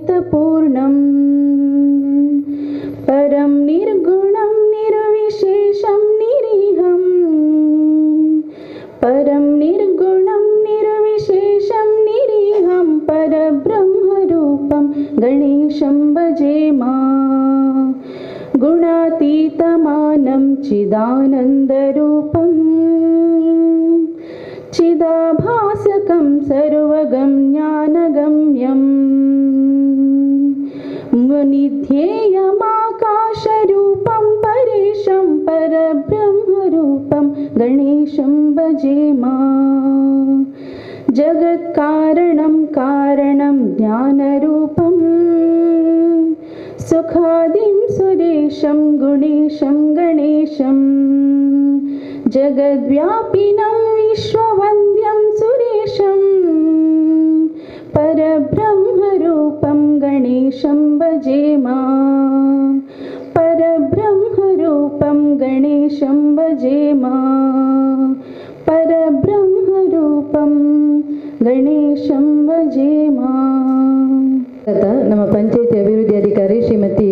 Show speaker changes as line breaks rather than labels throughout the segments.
गुणातीतपूर्णं परं निर्गुणं निर्विशेषं निरीहं परं निर्गुणं निर्विशेषं निरीहं परब्रह्मरूपं गणेशं भजेमा गुणातीतमानं चिदानन्दरूपं चिदाभासकं सर्वगं ज्ञानगम्यं मुनिध्येयमाकाशरूपं परेशं परब्रह्मरूपं गणेशं भजेमा जगत्कारणं कारणं ज्ञानरूपं सुखादिं सुरेशं गुणेशं गणेशं जगद्व्यापिनं विश्ववन्द्यं सुरेशं परब्रह्मरूपं गणेशं भजेमा परब्रह्मरूपं गणेशं भजेमा परब्रह्मरूपं गणेशं भजेमा।
ನಮ್ಮ ಪಂಚಾಯತಿ ಅಭಿವೃದ್ಧಿ ಅಧಿಕಾರಿ ಶ್ರೀಮತಿ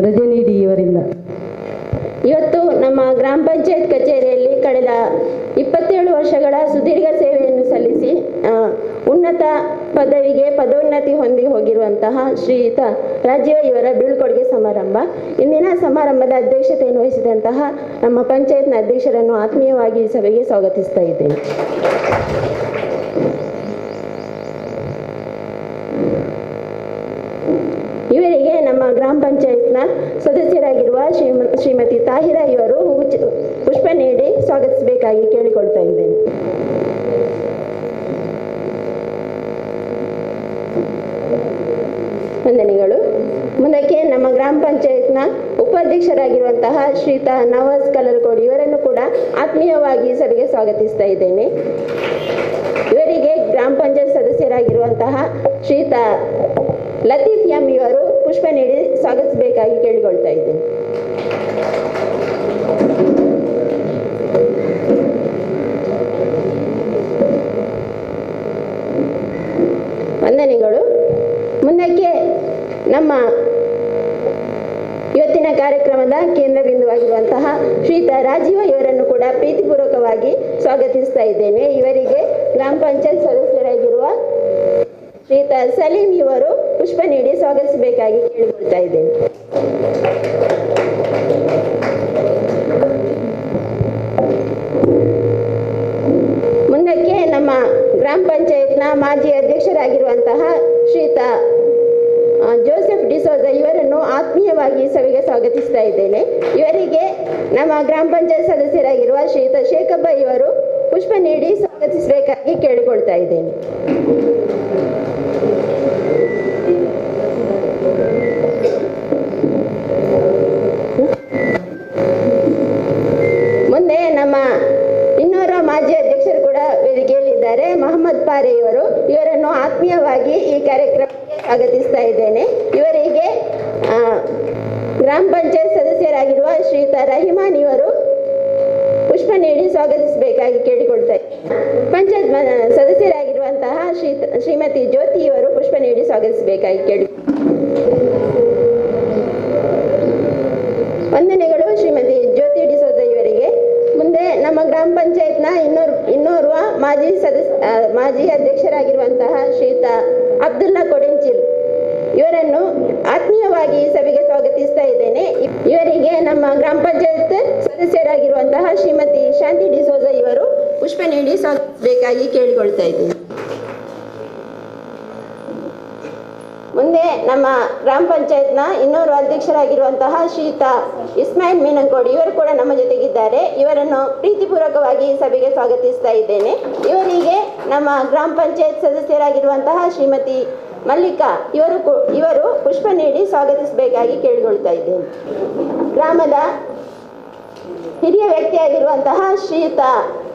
ರಜನಿ ಡಿ ಅವರಿಂದ
ಇವತ್ತು ನಮ್ಮ ಗ್ರಾಮ ಪಂಚಾಯತ್ ಕಚೇರಿಯಲ್ಲಿ ಕಳೆದ 27 ವರ್ಷಗಳ ಸುದೀರ್ಘ ಸೇವೆಯನ್ನು ಸಲ್ಲಿಸಿ ಉನ್ನತ ಪದವಿಗೆ ಪದೋನ್ನತಿ ಹೊಂದಿ ಹೋಗಿರುವಂತಹ ಶ್ರೀಯುತ ರಾಜೀವ ಇವರ ಬೀಳ್ಕೊಡುಗೆ ಸಮಾರಂಭ. ಇಂದಿನ ಸಮಾರಂಭದ ಅಧ್ಯಕ್ಷತೆಯನ್ನು ವಹಿಸಿದಂತಹ ನಮ್ಮ ಪಂಚಾಯತ್ನ ಅಧ್ಯಕ್ಷರನ್ನು ಆತ್ಮೀಯವಾಗಿ ಈ ಸಭೆಗೆ ಸ್ವಾಗತಿಸ್ತಾ ಇದ್ದೇನೆ. ಇವರಿಗೆ ನಮ್ಮ ಗ್ರಾಮ ಪಂಚಾಯತ್ನ ಸದಸ್ಯರಾಗಿರುವ ಶ್ರೀಮತಿ ತಾಹಿರಾ ಇವರು ಪುಷ್ಪ ನೀಡಿ ಸ್ವಾಗತಿಸಬೇಕಾಗಿ ಕೇಳಿಕೊಳ್ತಾ ಇದ್ದೇನೆ. ವಂದನೆಗಳು. ಮುಂದಕ್ಕೆ ನಮ್ಮ ಗ್ರಾಮ ಪಂಚಾಯತ್ನ ಉಪಾಧ್ಯಕ್ಷರಾಗಿರುವಂತಹ ಶ್ರೀಯುತ ನವಾಜ್ ಕಲರ್ಕೋಡಿ ಇವರನ್ನು ಕೂಡ ಆತ್ಮೀಯವಾಗಿ ಸಭೆಗೆ ಸ್ವಾಗತಿಸ್ತಾ ಇದ್ದೇನೆ. ಇವರಿಗೆ ಗ್ರಾಮ ಪಂಚಾಯತ್ ಸದಸ್ಯರಾಗಿರುವಂತಹ ಶ್ರೀಯುತ ಲತೀಫ್ ಎಂ ಇವರು ಪುಷ್ಪ ನೀಡಿ ಸ್ವಾಗತಿಸಬೇಕಾಗಿ ಕೇಳಿಕೊಳ್ತಾ ಇದ್ದೇನೆ. ವಂದನೆಗಳು. ಮುಂದಕ್ಕೆ ನಮ್ಮ ಇವತ್ತಿನ ಕಾರ್ಯಕ್ರಮದ ಕೇಂದ್ರ ಬಿಂದುವಾಗಿರುವಂತಹ ಶ್ರೀಯುತ ರಾಜೀವ ಇವರನ್ನು ಕೂಡ ಪ್ರೀತಿಪೂರ್ವಕವಾಗಿ ಸ್ವಾಗತಿಸ್ತಾ ಇದ್ದೇನೆ. ಇವರಿಗೆ ಗ್ರಾಮ ಪಂಚಾಯತ್ ಸದಸ್ಯರಾಗಿರುವ ಶ್ರೀಯುತ ಸಲೀಂ ಇವರು ಪುಷ್ಪ ನೀಡಿ ಸ್ವಾಗತಿಸಬೇಕಾಗಿ ಕೇಳಿಕೊಳ್ತಾ ಇದ್ದೇನೆ. ಮುಂದಕ್ಕೆ ನಮ್ಮ ಗ್ರಾಮ ಪಂಚಾಯತ್ನ ಮಾಜಿ ಅಧ್ಯಕ್ಷರಾಗಿರುವಂತಹ ಶ್ರೀಯುತ ಜೋಸೆಫ್ ಡಿಸೋಜ ಇವರನ್ನು ಆತ್ಮೀಯವಾಗಿ ಸಭೆಗೆ ಸ್ವಾಗತಿಸ್ತಾ ಇದ್ದೇನೆ. ಇವರಿಗೆ ನಮ್ಮ ಗ್ರಾಮ ಪಂಚಾಯತ್ ಸದಸ್ಯರಾಗಿರುವ ಶ್ರೀಯುತ ಶೇಖಬ್ಬ ಇವರು ಪುಷ್ಪ ನೀಡಿ ಸ್ವಾಗತಿಸಬೇಕಾಗಿ ಕೇಳಿಕೊಳ್ತಾ ಇದ್ದೇನೆ. ಮುಂದೆ ನಮ್ಮ ಇನ್ನೋರ್ವ ಮಾಜಿ ಅಧ್ಯಕ್ಷರು ಕೂಡ ವೇದಿಕೆಯಲ್ಲಿದ್ದಾರೆ, ಮೊಹಮ್ಮದ್ ಪಾರೆ ಇವರು. ಇವರನ್ನು ಆತ್ಮೀಯವಾಗಿ ಈ ಕಾರ್ಯಕ್ರಮಕ್ಕೆ ಸ್ವಾಗತಿಸ್ತಾ ಇದ್ದೇನೆ. ಇವರಿಗೆ ಗ್ರಾಮ ಪಂಚಾಯತ್ ಸದಸ್ಯರಾಗಿರುವ ಶ್ರೀಯುತ ರಹಿಮಾನ್ ಇವರು ಪುಷ್ಪ ನೀಡಿ ಸ್ವಾಗತಿಸಬೇಕಾಗಿ ಕೇಳಿಕೊಳ್ತಾ ಇದ್ದೇನೆ. ಪಂಚಾಯತ್ ಸದಸ್ಯರಾಗಿರುವಂತಹ ಶ್ರೀಮತಿ ಜ್ಯೋತಿ ಇವರು ಪುಷ್ಪ ನೀಡಿ ಸ್ವಾಗತಿಸಬೇಕಾಗಿ ಕೇಳಿ. ವಂದನೆಗಳು ಶ್ರೀಮತಿ ಜ್ಯೋತಿ ಡಿಸೋಜ ಇವರಿಗೆ. ಮುಂದೆ ನಮ್ಮ ಗ್ರಾಮ ಪಂಚಾಯತ್ನ ಇನ್ನೋರ್ವ ಮಾಜಿ ಅಧ್ಯಕ್ಷರಾಗಿರುವಂತಹ ಶ್ರೀಯುತ ಅಬ್ದುಲ್ಲಾ ಕೊಡೆಂಚಿಲ್ ಇವರನ್ನು ಆತ್ಮೀಯವಾಗಿ ಸಭೆಗೆ ಸ್ವಾಗತಿಸ್ತಾ ಇದ್ದೇನೆ. ಇವರಿಗೆ ನಮ್ಮ ಗ್ರಾಮ ಪಂಚಾಯತ್ ಸದಸ್ಯರಾಗಿರುವಂತಹ ಶ್ರೀಮತಿ ಶಾಂತಿ ಡಿಸೋಜ ಇವರು ಪುಷ್ಪ ನೀಡಿ ಸ್ವಾಗತಿಸಬೇಕಾಗಿ ಕೇಳಿಕೊಳ್ತಾ ಇದ್ದೇನೆ. ಮುಂದೆ ನಮ್ಮ ಗ್ರಾಮ ಪಂಚಾಯತ್ನ ಇನ್ನೋರ್ವ ಅಧ್ಯಕ್ಷರಾಗಿರುವಂತಹ ಶ್ರೀಯುತ ಇಸ್ಮಾಯಿಲ್ ಮೀನಂಕೋಡಿ ಇವರು ಕೂಡ ನಮ್ಮ ಜೊತೆಗಿದ್ದಾರೆ. ಇವರನ್ನು ಪ್ರೀತಿಪೂರ್ವಕವಾಗಿ ಸಭೆಗೆ ಸ್ವಾಗತಿಸ್ತಾ ಇದ್ದೇನೆ. ಇವರಿಗೆ ನಮ್ಮ ಗ್ರಾಮ ಪಂಚಾಯತ್ ಸದಸ್ಯರಾಗಿರುವಂತಹ ಶ್ರೀಮತಿ ಮಲ್ಲಿಕಾ ಇವರು ಪುಷ್ಪ ನೀಡಿ ಸ್ವಾಗತಿಸಬೇಕಾಗಿ ಕೇಳಿಕೊಳ್ತಾ ಇದ್ದೇನೆ. ಗ್ರಾಮದ ಹಿರಿಯ ವ್ಯಕ್ತಿಯಾಗಿರುವಂತಹ ಶ್ರೀಯುತ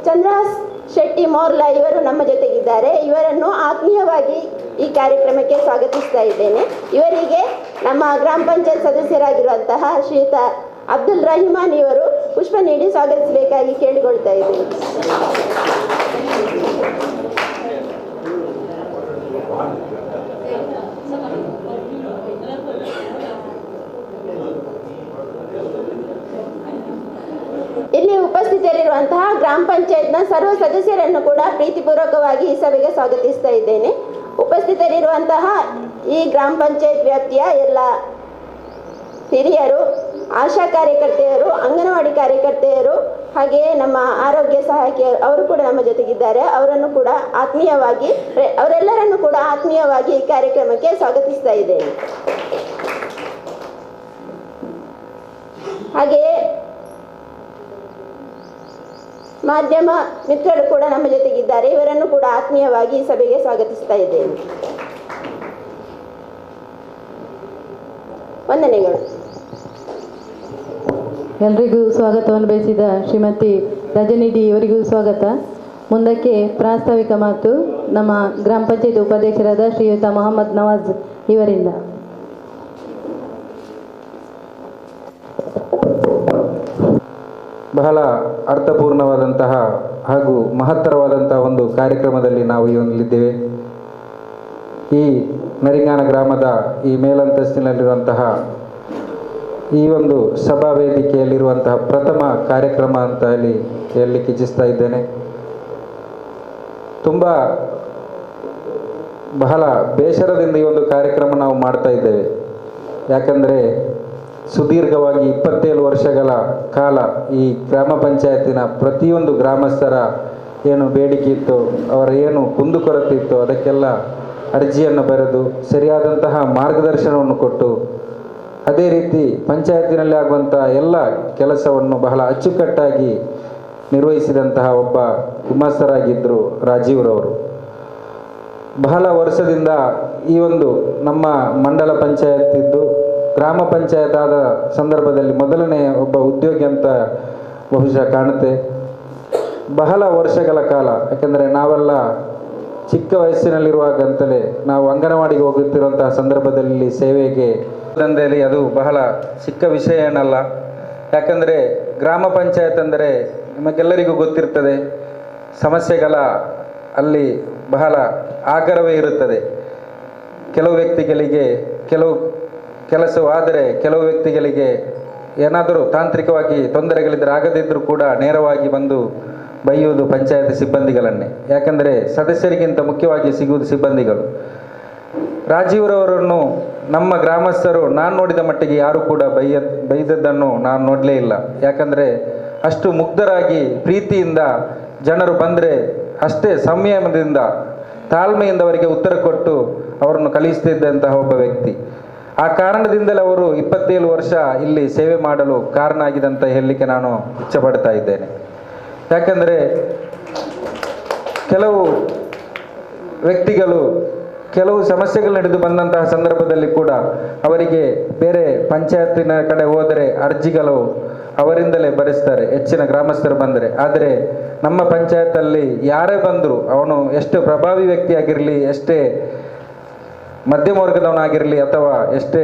ಚಂದ್ರಾಸ್ ಶೆಟ್ಟಿ ಮೋರ್ಲಾ ಇವರು ನಮ್ಮ ಜೊತೆಗಿದ್ದಾರೆ. ಇವರನ್ನು ಆತ್ಮೀಯವಾಗಿ ಈ ಕಾರ್ಯಕ್ರಮಕ್ಕೆ ಸ್ವಾಗತಿಸ್ತಾ ಇದ್ದೇನೆ. ಇವರಿಗೆ ನಮ್ಮ ಗ್ರಾಮ ಪಂಚಾಯತ್ ಸದಸ್ಯರಾಗಿರುವಂತಹ ಶ್ರೀಯುತ ಅಬ್ದುಲ್ ರಹಿಮಾನ್ ಇವರು ಪುಷ್ಪ ನೀಡಿ ಸ್ವಾಗತಿಸಬೇಕಾಗಿ ಕೇಳಿಕೊಳ್ತಾ ಇದ್ದೇನೆ. ಇರುವಂತಹ ಗ್ರಾಮ ಪಂಚಾಯತ್ನ ಸರ್ವ ಸದಸ್ಯರನ್ನು ಕೂಡ ಪ್ರೀತಿಪೂರ್ವಕವಾಗಿ ಈ ಸಭೆಗೆ ಸ್ವಾಗತಿಸ್ತಾ ಇದ್ದೇನೆ. ಉಪಸ್ಥಿತರಿರುವಂತಹ ಈ ಗ್ರಾಮ ಪಂಚಾಯತ್ ವ್ಯಾಪ್ತಿಯ ಎಲ್ಲ ಹಿರಿಯರು, ಆಶಾ ಕಾರ್ಯಕರ್ತೆಯರು, ಅಂಗನವಾಡಿ ಕಾರ್ಯಕರ್ತೆಯರು, ಹಾಗೆಯೇ ನಮ್ಮ ಆರೋಗ್ಯ ಸಹಾಯಕಿಯರು ಅವರು ಕೂಡ ನಮ್ಮ ಜೊತೆಗಿದ್ದಾರೆ. ಅವರನ್ನು ಕೂಡ ಅವರೆಲ್ಲರನ್ನು ಕೂಡ ಆತ್ಮೀಯವಾಗಿ ಈ ಕಾರ್ಯಕ್ರಮಕ್ಕೆ ಸ್ವಾಗತಿಸ್ತಾ ಇದ್ದೇನೆ. ಹಾಗೆಯೇ ಮಾಧ್ಯಮ ಮಿತ್ರರು ಕೂಡ ನಮ್ಮ ಜೊತೆಗಿದ್ದಾರೆ. ಇವರನ್ನು ಕೂಡ ಆತ್ಮೀಯವಾಗಿ ಈ ಸಭೆಗೆ ಸ್ವಾಗತಿಸ್ತಾ ಇದ್ದೇನೆ. ವಂದನೆಗಳು.
ಎಲ್ರಿಗೂ ಸ್ವಾಗತವನ್ನು ಬಯಸಿದ ಶ್ರೀಮತಿ ರಜನಿ ಡಿ ಇವರಿಗೂ ಸ್ವಾಗತ. ಮುಂದಕ್ಕೆ ಪ್ರಾಸ್ತಾವಿಕ ಮಾತು ನಮ್ಮ ಗ್ರಾಮ ಪಂಚಾಯತ್ ಉಪಾಧ್ಯಕ್ಷರಾದ ಶ್ರೀಯುತ ಮೊಹಮ್ಮದ್ ನವಾಜ್ ಇವರಿಂದ.
ಬಹಳ ಅರ್ಥಪೂರ್ಣವಾದಂತಹ ಹಾಗೂ ಮಹತ್ತರವಾದಂತಹ ಒಂದು ಕಾರ್ಯಕ್ರಮದಲ್ಲಿ ನಾವು ಇಲ್ಲಿದ್ದೇವೆ. ಈ ನರಿಂಗಾನ ಗ್ರಾಮದ ಈ ಮೇಲಂತಸ್ತಿನಲ್ಲಿರುವಂತಹ ಈ ಒಂದು ಸಭಾ ವೇದಿಕೆಯಲ್ಲಿರುವಂತಹ ಪ್ರಥಮ ಕಾರ್ಯಕ್ರಮ ಅಂತ ಹೇಳಲಿಕ್ಕೆ ಇಚ್ಛಿಸ್ತಾ ಇದ್ದೇನೆ. ತುಂಬ ಬಹಳ ಬೇಸರದಿಂದ ಈ ಒಂದು ಕಾರ್ಯಕ್ರಮ ನಾವು ಮಾಡ್ತಾ ಇದ್ದೇವೆ. ಯಾಕಂದರೆ ಸುದೀರ್ಘವಾಗಿ 27 ವರ್ಷಗಳ ಕಾಲ ಈ ಗ್ರಾಮ ಪಂಚಾಯತಿನ ಪ್ರತಿಯೊಂದು ಗ್ರಾಮಸ್ಥರ ಏನು ಬೇಡಿಕೆ ಇತ್ತು, ಅವರ ಏನು ಕುಂದುಕೊರತೆ ಇತ್ತು, ಅದಕ್ಕೆಲ್ಲ ಅರ್ಜಿಯನ್ನು ಬರೆದು ಸರಿಯಾದಂತಹ ಮಾರ್ಗದರ್ಶನವನ್ನು ಕೊಟ್ಟು ಅದೇ ರೀತಿ ಪಂಚಾಯತಿನಲ್ಲಿ ಆಗುವಂಥ ಎಲ್ಲ ಕೆಲಸವನ್ನು ಬಹಳ ಅಚ್ಚುಕಟ್ಟಾಗಿ ನಿರ್ವಹಿಸಿದಂತಹ ಒಬ್ಬ ಗುಮಾಸ್ತರಾಗಿದ್ದರು ರಾಜೀವ್ರವರು. ಬಹಳ ವರ್ಷದಿಂದ ಈ ಒಂದು ನಮ್ಮ ಮಂಡಲ ಪಂಚಾಯತ್ ಇದ್ದು ಗ್ರಾಮ ಪಂಚಾಯತ್ ಆದ ಸಂದರ್ಭದಲ್ಲಿ ಮೊದಲನೇ ಒಬ್ಬ ಉದ್ಯೋಗಿ ಅಂತ ಬಹುಶಃ ಕಾಣುತ್ತೆ. ಬಹಳ ವರ್ಷಗಳ ಕಾಲ, ಯಾಕೆಂದರೆ ನಾವೆಲ್ಲ ಚಿಕ್ಕ ವಯಸ್ಸಿನಲ್ಲಿರುವಾಗಂತಲೇ ನಾವು ಅಂಗನವಾಡಿಗೆ ಹೋಗುತ್ತಿರುವಂತಹ ಸಂದರ್ಭದಲ್ಲಿ ಸೇವೆಗೆ ದಂಧೆಯಲ್ಲಿ ಅದು ಬಹಳ ಚಿಕ್ಕ ವಿಷಯ ಏನಲ್ಲ. ಯಾಕಂದರೆ ಗ್ರಾಮ ಪಂಚಾಯತ್ ಅಂದರೆ ನಿಮಗೆಲ್ಲರಿಗೂ ಗೊತ್ತಿರ್ತದೆ, ಸಮಸ್ಯೆಗಳ ಅಲ್ಲಿ ಬಹಳ ಆಗರವೇ ಇರುತ್ತದೆ. ಕೆಲವು ವ್ಯಕ್ತಿಗಳಿಗೆ ಕೆಲವು ಕೆಲಸವಾದರೆ ಕೆಲವು ವ್ಯಕ್ತಿಗಳಿಗೆ ಏನಾದರೂ ತಾಂತ್ರಿಕವಾಗಿ ತೊಂದರೆಗಳಿದ್ದರೆ ಆಗದಿದ್ದರೂ ಕೂಡ ನೇರವಾಗಿ ಬಂದು ಬೈಯುವುದು ಪಂಚಾಯತ್ ಸಿಬ್ಬಂದಿಗಳನ್ನೇ. ಯಾಕಂದರೆ ಸದಸ್ಯರಿಗಿಂತ ಮುಖ್ಯವಾಗಿ ಸಿಗುವುದು ಸಿಬ್ಬಂದಿಗಳು. ರಾಜೀವ್ರವರನ್ನು ನಮ್ಮ ಗ್ರಾಮಸ್ಥರು ನಾನು ನೋಡಿದ ಮಟ್ಟಿಗೆ ಯಾರೂ ಕೂಡ ಬೈದದ್ದನ್ನು ನಾನು ನೋಡಲೇ ಇಲ್ಲ. ಯಾಕಂದರೆ ಅಷ್ಟು ಮುಗ್ಧರಾಗಿ ಪ್ರೀತಿಯಿಂದ ಜನರು ಬಂದರೆ ಅಷ್ಟೇ ಸಂಯಮದಿಂದ ತಾಳ್ಮೆಯಿಂದ ಅವರಿಗೆ ಉತ್ತರ ಕೊಟ್ಟು ಅವರನ್ನು ಕಲಿಸ್ತಿದ್ದಂತಹ ಒಬ್ಬ ವ್ಯಕ್ತಿ. ಆ ಕಾರಣದಿಂದಲೇ ಅವರು 27 ವರ್ಷ ಇಲ್ಲಿ ಸೇವೆ ಮಾಡಲು ಕಾರಣ ಆಗಿದೆ ಅಂತ ಹೇಳಲಿಕ್ಕೆ ನಾನು ಇಚ್ಛೆಪಡ್ತಾ ಇದ್ದೇನೆ. ಯಾಕಂದರೆ ಕೆಲವು ವ್ಯಕ್ತಿಗಳು ಕೆಲವು ಸಮಸ್ಯೆಗಳು ನಡೆದು ಬಂದಂತಹ ಸಂದರ್ಭದಲ್ಲಿ ಕೂಡ ಅವರಿಗೆ ಬೇರೆ ಪಂಚಾಯತಿನ ಕಡೆ ಹೋದರೆ ಅರ್ಜಿಗಳು ಅವರಿಂದಲೇ ಬರೆಸ್ತಾರೆ, ಹೆಚ್ಚಿನ ಗ್ರಾಮಸ್ಥರು ಬಂದರೆ. ಆದರೆ ನಮ್ಮ ಪಂಚಾಯತಲ್ಲಿ ಯಾರೇ ಬಂದರೂ ಅವನು ಎಷ್ಟು ಪ್ರಭಾವಿ ವ್ಯಕ್ತಿಯಾಗಿರಲಿ, ಎಷ್ಟೇ ಮಧ್ಯಮ ವರ್ಗದವನಾಗಿರಲಿ ಅಥವಾ ಎಷ್ಟೇ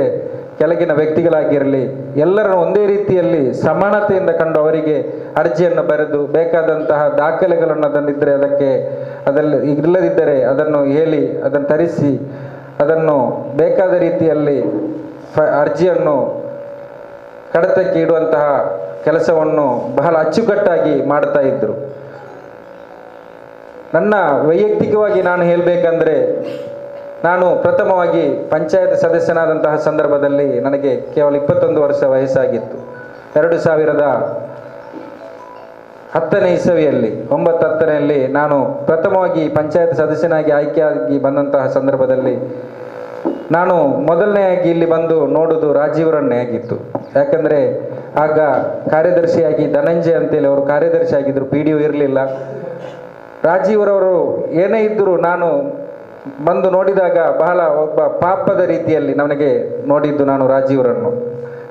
ಕೆಳಗಿನ ವ್ಯಕ್ತಿಗಳಾಗಿರಲಿ, ಎಲ್ಲರನ್ನು ಒಂದೇ ರೀತಿಯಲ್ಲಿ ಸಮಾನತೆಯಿಂದ ಕಂಡು ಅವರಿಗೆ ಅರ್ಜಿಯನ್ನು ಬರೆದು ಬೇಕಾದಂತಹ ದಾಖಲೆಗಳನ್ನು ಅದನ್ನಿದ್ದರೆ ಅದರಲ್ಲಿ ಇಲ್ಲದಿದ್ದರೆ ಅದನ್ನು ಹೇಳಿ ಅದನ್ನು ತರಿಸಿ ಅದನ್ನು ಬೇಕಾದ ರೀತಿಯಲ್ಲಿ ಅರ್ಜಿಯನ್ನು ಕಡತಕ್ಕೆ ಇಡುವಂತಹ ಕೆಲಸವನ್ನು ಬಹಳ ಅಚ್ಚುಕಟ್ಟಾಗಿ ಮಾಡ್ತಾ ಇದ್ದರು. ನನ್ನ ವೈಯಕ್ತಿಕವಾಗಿ ನಾನು ಹೇಳಬೇಕಂದ್ರೆ, ನಾನು ಪ್ರಥಮವಾಗಿ ಪಂಚಾಯತ್ ಸದಸ್ಯನಾದಂತಹ ಸಂದರ್ಭದಲ್ಲಿ ನನಗೆ ಕೇವಲ 21 ವರ್ಷ ವಯಸ್ಸಾಗಿತ್ತು. 2010ನೇ ಇಸವಿಯಲ್ಲಿ 9-10ರಲ್ಲಿ ನಾನು ಪ್ರಥಮವಾಗಿ ಪಂಚಾಯತ್ ಸದಸ್ಯನಾಗಿ ಆಯ್ಕೆಯಾಗಿ ಬಂದಂತಹ ಸಂದರ್ಭದಲ್ಲಿ ನಾನು ಮೊದಲನೆಯಾಗಿ ಇಲ್ಲಿ ಬಂದು ನೋಡೋದು ರಾಜೀವ್ರನ್ನೇ ಆಗಿತ್ತು. ಯಾಕಂದರೆ ಆಗ ಕಾರ್ಯದರ್ಶಿಯಾಗಿ ಧನಂಜಯ್ ಅಂತೇಳಿ ಅವರು ಕಾರ್ಯದರ್ಶಿ ಆಗಿದ್ದರು, PDO ಇರಲಿಲ್ಲ. ರಾಜೀವ್ರವರು ಏನೇ ಇದ್ದರೂ ನಾನು ಬಂದು ನೋಡಿದಾಗ ಬಹಳ ಒಬ್ಬ ಪಾಪದ ರೀತಿಯಲ್ಲಿ ನನಗೆ ನೋಡಿದ್ದು ನಾನು ರಾಜೀವ್ರನ್ನು.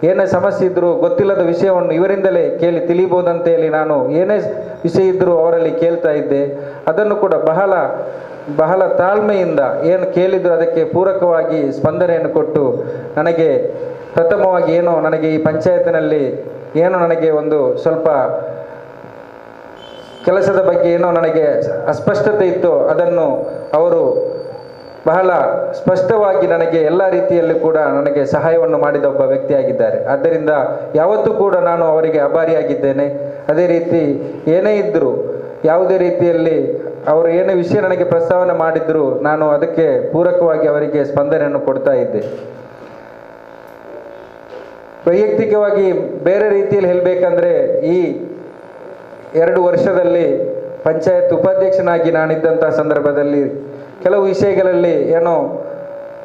ಏನೇ ಸಮಸ್ಯೆ ಇದ್ದರೂ ಗೊತ್ತಿಲ್ಲದ ವಿಷಯವನ್ನು ಇವರಿಂದಲೇ ಕೇಳಿ ತಿಳಿಬೋದಂತೇಳಿ ನಾನು ಏನೇ ವಿಷಯ ಇದ್ದರೂ ಅವರಲ್ಲಿ ಕೇಳ್ತಾ ಇದ್ದೆ. ಅದನ್ನು ಕೂಡ ಬಹಳ ತಾಳ್ಮೆಯಿಂದ ಏನು ಕೇಳಿದ್ರು ಅದಕ್ಕೆ ಪೂರಕವಾಗಿ ಸ್ಪಂದನೆಯನ್ನು ಕೊಟ್ಟು ನನಗೆ ಪ್ರಥಮವಾಗಿ ನನಗೆ ಈ ಪಂಚಾಯತಿನಲ್ಲಿ ನನಗೆ ಒಂದು ಸ್ವಲ್ಪ ಕೆಲಸದ ಬಗ್ಗೆ ನನಗೆ ಅಸ್ಪಷ್ಟತೆ ಇತ್ತು, ಅದನ್ನು ಅವರು ಬಹಳ ಸ್ಪಷ್ಟವಾಗಿ ನನಗೆ ಎಲ್ಲ ರೀತಿಯಲ್ಲಿ ಕೂಡ ನನಗೆ ಸಹಾಯವನ್ನು ಮಾಡಿದ ಒಬ್ಬ ವ್ಯಕ್ತಿಯಾಗಿದ್ದಾರೆ. ಆದ್ದರಿಂದ ಯಾವತ್ತೂ ಕೂಡ ನಾನು ಅವರಿಗೆ ಆಭಾರಿಯಾಗಿದ್ದೇನೆ. ಅದೇ ರೀತಿ ಏನೇ ಇದ್ದರೂ ಯಾವುದೇ ರೀತಿಯಲ್ಲಿ ಅವರು ಏನೇ ವಿಷಯ ನನಗೆ ಪ್ರಸ್ತಾವನೆ ಮಾಡಿದ್ರು ನಾನು ಅದಕ್ಕೆ ಪೂರಕವಾಗಿ ಅವರಿಗೆ ಸ್ಪಂದನೆಯನ್ನು ಕೊಡ್ತಾ ಇದ್ದೆ. ವೈಯಕ್ತಿಕವಾಗಿ ಬೇರೆ ರೀತಿಯಲ್ಲಿ ಹೇಳಬೇಕಂದ್ರೆ ಈ 2 ವರ್ಷದಲ್ಲಿ ಪಂಚಾಯತ್ ಉಪಾಧ್ಯಕ್ಷನಾಗಿ ನಾನಿದ್ದಂಥ ಸಂದರ್ಭದಲ್ಲಿ ಕೆಲವು ವಿಷಯಗಳಲ್ಲಿ ಏನೋ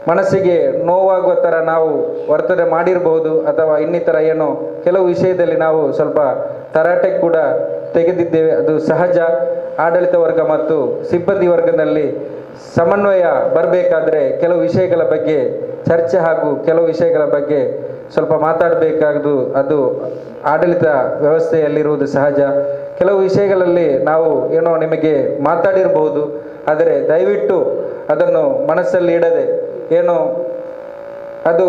ಮನಸ್ಸಿಗೆ ನೋವಾಗುವ ಥರ ನಾವು ವರ್ತನೆ ಮಾಡಿರಬಹುದು, ಅಥವಾ ಇನ್ನಿತರ ಏನೋ ಕೆಲವು ವಿಷಯದಲ್ಲಿ ನಾವು ಸ್ವಲ್ಪ ತರಾಟೆಗೆ ಕೂಡ ತೆಗೆದಿದ್ದೇವೆ. ಅದು ಸಹಜ. ಆಡಳಿತ ವರ್ಗ ಮತ್ತು ಸಿಬ್ಬಂದಿ ವರ್ಗದಲ್ಲಿ ಸಮನ್ವಯ ಬರಬೇಕಾದ್ರೆ ಕೆಲವು ವಿಷಯಗಳ ಬಗ್ಗೆ ಚರ್ಚೆ ಹಾಗೂ ಕೆಲವು ವಿಷಯಗಳ ಬಗ್ಗೆ ಸ್ವಲ್ಪ ಮಾತಾಡಬೇಕಾದ್ದು ಅದು ಆಡಳಿತ ವ್ಯವಸ್ಥೆಯಲ್ಲಿರುವುದು ಸಹಜ. ಕೆಲವು ವಿಷಯಗಳಲ್ಲಿ ನಾವು ಏನೋ ನಿಮಗೆ ಮಾತಾಡಿರಬಹುದು, ಆದರೆ ದಯವಿಟ್ಟು ಅದನ್ನು ಮನಸ್ಸಲ್ಲಿ ಇಡದೆ ಏನೋ ಅದು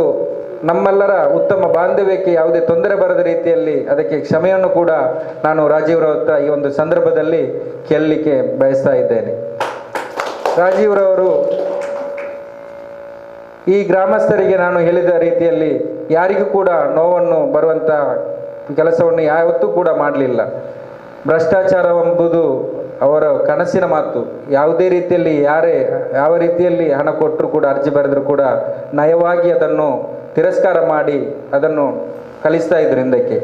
ನಮ್ಮೆಲ್ಲರ ಉತ್ತಮ ಬಾಂಧವ್ಯಕ್ಕೆ ಯಾವುದೇ ತೊಂದರೆ ಬರದ ರೀತಿಯಲ್ಲಿ ಅದಕ್ಕೆ ಕ್ಷಮೆಯನ್ನು ಕೂಡ ನಾನು ರಾಜೀವ್ರವ್ರ ಹತ್ರ ಈ ಒಂದು ಸಂದರ್ಭದಲ್ಲಿ ಕೇಳಲಿಕ್ಕೆ ಬಯಸ್ತಾ ಇದ್ದೇನೆ. ರಾಜೀವ್ರವರು ಈ ಗ್ರಾಮಸ್ಥರಿಗೆ ನಾನು ಹೇಳಿದ ರೀತಿಯಲ್ಲಿ ಯಾರಿಗೂ ಕೂಡ ನೋವನ್ನು ಬರುವಂಥ ಕೆಲಸವನ್ನು ಯಾವತ್ತೂ ಕೂಡ ಮಾಡಲಿಲ್ಲ. ಭ್ರಷ್ಟಾಚಾರವೆಂಬುದು ಅವರ ಕನಸಿನ ಮಾತು. ಯಾವುದೇ ರೀತಿಯಲ್ಲಿ ಯಾವ ರೀತಿಯಲ್ಲಿ ಹಣ ಕೊಟ್ಟರು ಕೂಡ ಅರ್ಜಿ ಬರೆದರೂ ಕೂಡ ನಯವಾಗಿ ಅದನ್ನು ತಿರಸ್ಕಾರ ಮಾಡಿ ಅದನ್ನು ಕಳಿಸ್ತಾ ಇದ್ರು ಹಿಂದಕ್ಕೆ.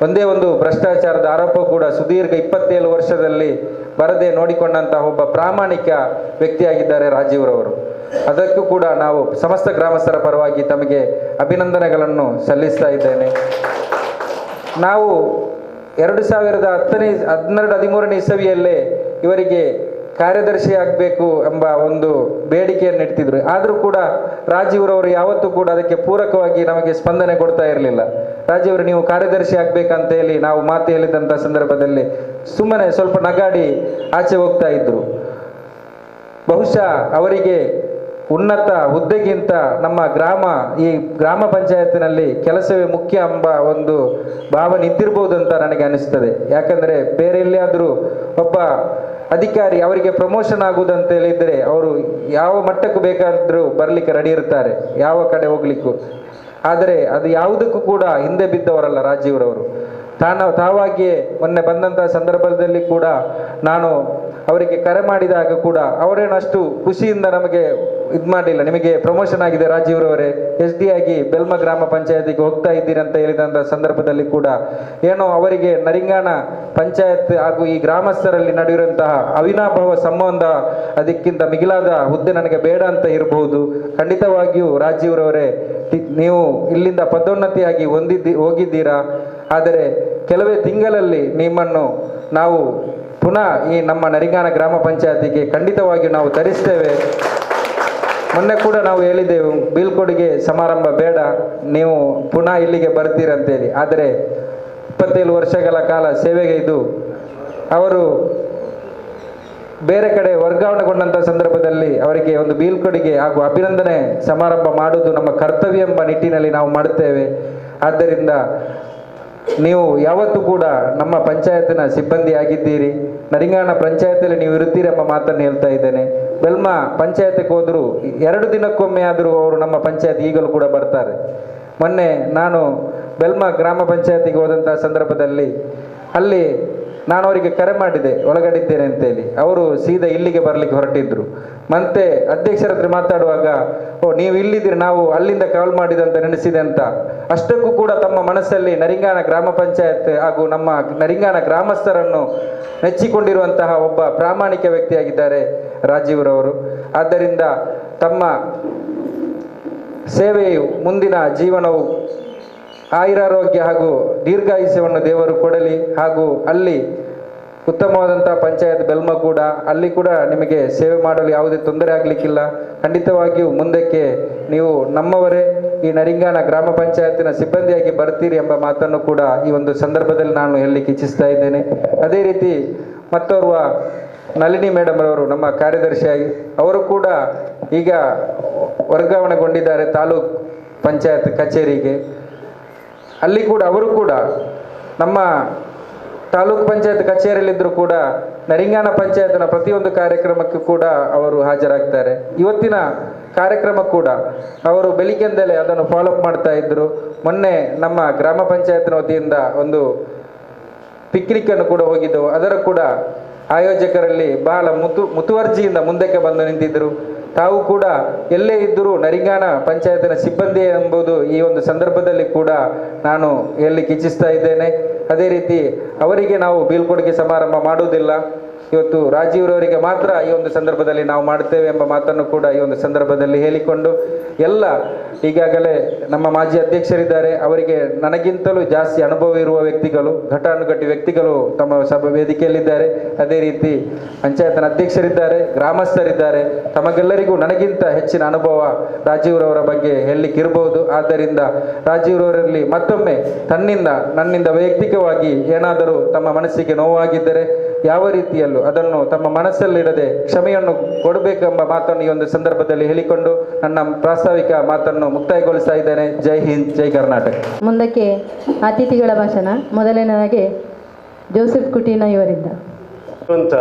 ಒಂದೇ ಒಂದು ಭ್ರಷ್ಟಾಚಾರದ ಆರೋಪ ಕೂಡ ಸುದೀರ್ಘ 27 ವರ್ಷದಲ್ಲಿ ಬರದೆ ನೋಡಿಕೊಂಡಂತಹ ಒಬ್ಬ ಪ್ರಾಮಾಣಿಕ ವ್ಯಕ್ತಿಯಾಗಿದ್ದಾರೆ ರಾಜೀವ್ರವರು. ಅದಕ್ಕೂ ಕೂಡ ನಾವು ಸಮಸ್ತ ಗ್ರಾಮಸ್ಥರ ಪರವಾಗಿ ತಮಗೆ ಅಭಿನಂದನೆಗಳನ್ನು ಸಲ್ಲಿಸ್ತಾ ಇದ್ದೇನೆ. ನಾವು 2012-13 ಇಸವಿಯಲ್ಲೇ ಇವರಿಗೆ ಕಾರ್ಯದರ್ಶಿ ಆಗಬೇಕು ಎಂಬ ಒಂದು ಬೇಡಿಕೆಯನ್ನು ಇಡ್ತಿದ್ರು. ಆದರೂ ಕೂಡ ರಾಜೀವ್ರವರು ಯಾವತ್ತೂ ಕೂಡ ಅದಕ್ಕೆ ಪೂರಕವಾಗಿ ನಮಗೆ ಸ್ಪಂದನೆ ಕೊಡ್ತಾ ಇರಲಿಲ್ಲ. ರಾಜೀವ್ರು ನೀವು ಕಾರ್ಯದರ್ಶಿ ಆಗಬೇಕಂತ ಹೇಳಿ ನಾವು ಮಾತು ಹೇಳಿದಂಥ ಸಂದರ್ಭದಲ್ಲಿ ಸುಮ್ಮನೆ ಸ್ವಲ್ಪ ನಗಾಡಿ ಆಚೆ ಹೋಗ್ತಾ ಇದ್ರು. ಬಹುಶಃ ಅವರಿಗೆ ಉನ್ನತ ಹುದ್ದೆಗಿಂತ ನಮ್ಮ ಈ ಗ್ರಾಮ ಪಂಚಾಯತಿನಲ್ಲಿ ಕೆಲಸವೇ ಮುಖ್ಯ ಎಂಬ ಒಂದು ಭಾವನೆ ಇದ್ದಿರ್ಬೋದು ಅಂತ ನನಗೆ ಅನಿಸ್ತದೆ. ಯಾಕಂದರೆ ಬೇರೆ ಎಲ್ಲಿಯಾದರೂ ಒಬ್ಬ ಅಧಿಕಾರಿ ಅವರಿಗೆ ಪ್ರಮೋಷನ್ ಆಗುವುದಂತ ಹೇಳಿದರೆ ಅವರು ಯಾವ ಮಟ್ಟಕ್ಕೂ ಬೇಕಾದರೂ ಬರಲಿಕ್ಕೆ ರೆಡಿ ಇರ್ತಾರೆ, ಯಾವ ಕಡೆ ಹೋಗ್ಲಿಕ್ಕೂ. ಆದರೆ ಅದು ಯಾವುದಕ್ಕೂ ಕೂಡ ಹಿಂದೆ ಬಿದ್ದವರಲ್ಲ ರಾಜೀವ್ರವರು. ತಾವಾಗಿಯೇ ಮೊನ್ನೆ ಬಂದಂಥ ಸಂದರ್ಭದಲ್ಲಿ ಕೂಡ ನಾನು ಅವರಿಗೆ ಕರೆ ಮಾಡಿದಾಗ ಕೂಡ ಅವರೇನಷ್ಟು ಖುಷಿಯಿಂದ ನಮಗೆ ಇದು ಮಾಡಲಿಲ್ಲ. ನಿಮಗೆ ಪ್ರಮೋಷನ್ ಆಗಿದೆ ರಾಜೀವ್ರವರೇ, SD ಆಗಿ ಬೆಲ್ಮ ಗ್ರಾಮ ಪಂಚಾಯತಿಗೆ ಹೋಗ್ತಾ ಇದ್ದೀರಿ ಅಂತ ಹೇಳಿದಂಥ ಸಂದರ್ಭದಲ್ಲಿ ಕೂಡ ಏನೋ ಅವರಿಗೆ ನರಿಂಗಾಣ ಪಂಚಾಯತ್ ಹಾಗೂ ಈ ಗ್ರಾಮಸ್ಥರಲ್ಲಿ ನಡೆಯುವಂತಹ ಅವಿನಾಭಾವ ಸಂಬಂಧ ಅದಕ್ಕಿಂತ ಮಿಗಿಲಾದ ಹುದ್ದೆ ನನಗೆ ಬೇಡ ಅಂತ ಇರಬಹುದು. ಖಂಡಿತವಾಗಿಯೂ ರಾಜೀವ್ರವರೇ ನೀವು ಇಲ್ಲಿಂದ ಪದೋನ್ನತಿಯಾಗಿ ಹೋಗಿದ್ದೀರಾ. ಆದರೆ ಕೆಲವೇ ತಿಂಗಳಲ್ಲಿ ನಿಮ್ಮನ್ನು ನಾವು ಪುನಃ ಈ ನಮ್ಮ ನರಿಂಗಾಣ ಗ್ರಾಮ ಪಂಚಾಯತಿಗೆ ಖಂಡಿತವಾಗಿಯೂ ನಾವು ತರಿಸ್ತೇವೆ. ಮೊನ್ನೆ ಕೂಡ ನಾವು ಹೇಳಿದ್ದೆವು ಬೀಳ್ಕೊಡುಗೆ ಸಮಾರಂಭ ಬೇಡ, ನೀವು ಪುನಃ ಇಲ್ಲಿಗೆ ಬರ್ತೀರಂತೇಳಿ. ಆದರೆ 27 ವರ್ಷಗಳ ಕಾಲ ಸೇವೆಗೈದು ಅವರು ಬೇರೆ ಕಡೆ ವರ್ಗಾವಣೆಗೊಂಡಂಥ ಸಂದರ್ಭದಲ್ಲಿ ಅವರಿಗೆ ಒಂದು ಬೀಳ್ಕೊಡುಗೆ ಹಾಗೂ ಅಭಿನಂದನೆ ಸಮಾರಂಭ ಮಾಡುವುದು ನಮ್ಮ ಕರ್ತವ್ಯ ಎಂಬ ನಿಟ್ಟಿನಲ್ಲಿ ನಾವು ಮಾಡುತ್ತೇವೆ. ಆದ್ದರಿಂದ ನೀವು ಯಾವತ್ತೂ ಕೂಡ ನಮ್ಮ ಪಂಚಾಯತಿನ ಸಿಬ್ಬಂದಿ ಆಗಿದ್ದೀರಿ, ನರಿಂಗಾಣ ಪಂಚಾಯತಿಯಲ್ಲಿ ನೀವು ಇರುತ್ತೀರಿ ಎಂಬ ಮಾತನ್ನು ಹೇಳ್ತಾ ಇದ್ದೇನೆ. ಬೆಲ್ಮ ಪಂಚಾಯತಿಗೆ ಹೋದರೂ 2 ದಿನಕ್ಕೊಮ್ಮೆ ಆದರೂ ಅವರು ನಮ್ಮ ಪಂಚಾಯತ್ ಈಗಲೂ ಕೂಡ ಬರ್ತಾರೆ. ಮೊನ್ನೆ ನಾನು ಬೆಲ್ಮ ಗ್ರಾಮ ಪಂಚಾಯತಿಗೆ ಹೋದಂಥ ಸಂದರ್ಭದಲ್ಲಿ ಅಲ್ಲಿ ನಾನು ಅವರಿಗೆ ಕರೆ ಮಾಡಿದೆ ಒಳಗಡಿದ್ದೇನೆ ಅಂತೇಳಿ. ಅವರು ಸೀದಾ ಇಲ್ಲಿಗೆ ಬರಲಿಕ್ಕೆ ಹೊರಟಿದ್ರು. ಮತ್ತೆ ಅಧ್ಯಕ್ಷರ ಹತ್ರ ಮಾತಾಡುವಾಗ ನೀವು ಇಲ್ಲಿದ್ದೀರಿ, ನಾವು ಅಲ್ಲಿಂದ ಕಾಲ್ ಮಾಡಿದಂತ ನೆನೆಸಿದೆ ಅಂತ. ಅಷ್ಟಕ್ಕೂ ಕೂಡ ತಮ್ಮ ಮನಸ್ಸಲ್ಲಿ ನರಿಂಗಾಣ ಗ್ರಾಮ ಪಂಚಾಯತ್ ಹಾಗೂ ನಮ್ಮ ನರಿಂಗಾಣ ಗ್ರಾಮಸ್ಥರನ್ನು ಮೆಚ್ಚಿಕೊಂಡಿರುವಂತಹ ಒಬ್ಬ ಪ್ರಾಮಾಣಿಕ ವ್ಯಕ್ತಿಯಾಗಿದ್ದಾರೆ ರಾಜೀವ್ರವರು. ಆದ್ದರಿಂದ ತಮ್ಮ ಸೇವೆಯು ಮುಂದಿನ ಜೀವನವು ಆಯುರಾರೋಗ್ಯ ಹಾಗೂ ದೀರ್ಘಾಯುಷ್ಯವನ್ನು ದೇವರು ಕೊಡಲಿ. ಹಾಗೂ ಅಲ್ಲಿ ಉತ್ತಮವಾದಂಥ ಪಂಚಾಯತ್ ಬೆಲ್ಮ ಕೂಡ ಅಲ್ಲಿ ಕೂಡ ನಿಮಗೆ ಸೇವೆ ಮಾಡಲು ಯಾವುದೇ ತೊಂದರೆ ಆಗಲಿಕ್ಕಿಲ್ಲ. ಖಂಡಿತವಾಗಿಯೂ ಮುಂದಕ್ಕೆ ನೀವು ನಮ್ಮವರೇ, ಈ ನರಿಂಗಾಣ ಗ್ರಾಮ ಪಂಚಾಯತಿನ ಸಿಬ್ಬಂದಿಯಾಗಿ ಬರ್ತೀರಿ ಎಂಬ ಮಾತನ್ನು ಕೂಡ ಈ ಒಂದು ಸಂದರ್ಭದಲ್ಲಿ ನಾನು ಹೇಳಲಿಕ್ಕೆ ಇಚ್ಛಿಸ್ತಾ ಇದ್ದೇನೆ. ಅದೇ ರೀತಿ ಮತ್ತೋರ್ವ ನಳಿನಿ ಮೇಡಮ್ ರವರು ನಮ್ಮ ಕಾರ್ಯದರ್ಶಿಯಾಗಿ ಅವರು ಕೂಡ ಈಗ ವರ್ಗಾವಣೆಗೊಂಡಿದ್ದಾರೆ ತಾಲೂಕ್ ಪಂಚಾಯತ್ ಕಚೇರಿಗೆ. ಅಲ್ಲಿ ಕೂಡ ಅವರು ಕೂಡ ನಮ್ಮ ತಾಲೂಕ್ ಪಂಚಾಯತ್ ಕಚೇರಿಯಲ್ಲಿದ್ದರೂ ಕೂಡ ನರಿಂಗಾನ ಪಂಚಾಯತ್ನ ಪ್ರತಿಯೊಂದು ಕಾರ್ಯಕ್ರಮಕ್ಕೂ ಕೂಡ ಅವರು ಹಾಜರಾಗ್ತಾರೆ. ಇವತ್ತಿನ ಕಾರ್ಯಕ್ರಮ ಕೂಡ ಅವರು ಬೆಳಿಗ್ಗೆಯಿಂದಲೇ ಅದನ್ನು ಫಾಲೋಅಪ್ ಮಾಡ್ತಾ ಇದ್ದರು. ಮೊನ್ನೆ ನಮ್ಮ ಗ್ರಾಮ ಪಂಚಾಯತ್ನ ವತಿಯಿಂದ ಒಂದು ಪಿಕ್ನಿಕ್ ಅನ್ನು ಕೂಡ ಹೋಗಿದ್ದೆವು. ಅದರ ಕೂಡ ಆಯೋಜಕರಲ್ಲಿ ಬಹಳ ಮುತುವರ್ಜಿಯಿಂದ ಮುಂದಕ್ಕೆ ಬಂದು ನಿಂತಿದ್ದರು. ತಾವು ಕೂಡ ಎಲ್ಲೇ ಇದ್ದರೂ ನರಿಂಗಾನ ಪಂಚಾಯತಿನ ಸಿಬ್ಬಂದಿ ಎಂಬುದು ಈ ಒಂದು ಸಂದರ್ಭದಲ್ಲಿ ಕೂಡ ನಾನು ಹೇಳಲಿಕ್ಕೆ ಇಚ್ಛಿಸ್ತಾ ಇದ್ದೇನೆ. ಅದೇ ರೀತಿ ಅವರಿಗೆ ನಾವು ಬೀಳ್ಕೊಡುಗೆ ಸಮಾರಂಭ ಮಾಡುವುದಿಲ್ಲ, ಇವತ್ತು ರಾಜೀವ್ರವರಿಗೆ ಮಾತ್ರ ಈ ಒಂದು ಸಂದರ್ಭದಲ್ಲಿ ನಾವು ಮಾಡ್ತೇವೆ ಎಂಬ ಮಾತನ್ನು ಕೂಡ ಈ ಒಂದು ಸಂದರ್ಭದಲ್ಲಿ ಹೇಳಿಕೊಂಡು, ಎಲ್ಲ ಈಗಾಗಲೇ ನಮ್ಮ ಮಾಜಿ ಅಧ್ಯಕ್ಷರಿದ್ದಾರೆ, ಅವರಿಗೆ ನನಗಿಂತಲೂ ಜಾಸ್ತಿ ಅನುಭವ ಇರುವ ವ್ಯಕ್ತಿಗಳು, ಘಟಾನುಘಟಿ ವ್ಯಕ್ತಿಗಳು ತಮ್ಮ ಸಭೆ ವೇದಿಕೆಯಲ್ಲಿದ್ದಾರೆ. ಅದೇ ರೀತಿ ಪಂಚಾಯತ್ನ ಅಧ್ಯಕ್ಷರಿದ್ದಾರೆ, ಗ್ರಾಮಸ್ಥರಿದ್ದಾರೆ. ತಮಗೆಲ್ಲರಿಗೂ ನನಗಿಂತ ಹೆಚ್ಚಿನ ಅನುಭವ ರಾಜೀವ್ರವರ ಬಗ್ಗೆ ಹೇಳಲಿಕ್ಕೆ ಇರಬಹುದು. ಆದ್ದರಿಂದ ರಾಜೀವ್ರವರಲ್ಲಿ ಮತ್ತೊಮ್ಮೆ ನನ್ನಿಂದ ವೈಯಕ್ತಿಕವಾಗಿ ಏನಾದರೂ ತಮ್ಮ ಮನಸ್ಸಿಗೆ ನೋವಾಗಿದ್ದರೆ ಯಾವ ರೀತಿಯಲ್ಲೂ ಅದನ್ನು ತಮ್ಮ ಮನಸ್ಸಲ್ಲಿಡದೆ ಕ್ಷಮೆಯನ್ನು ಕೊಡಬೇಕೆಂಬ ಮಾತನ್ನು ಈ ಒಂದು ಸಂದರ್ಭದಲ್ಲಿ ಹೇಳಿಕೊಂಡು ನನ್ನ ಪ್ರಾಸ್ತಾವಿಕ ಮಾತನ್ನು ಮುಕ್ತಾಯಗೊಳಿಸ್ತಾ ಇದ್ದೇನೆ. ಜೈ ಹಿಂದ್, ಜೈ ಕರ್ನಾಟಕ.
ಮುಂದಕ್ಕೆ ಅತಿಥಿಗಳ ಭಾಷಣ. ಮೊದಲನೇದಾಗಿ ಜೋಸೆಫ್ ಕುಟೀನ ಇವರಿಂದ.
ಅಂತ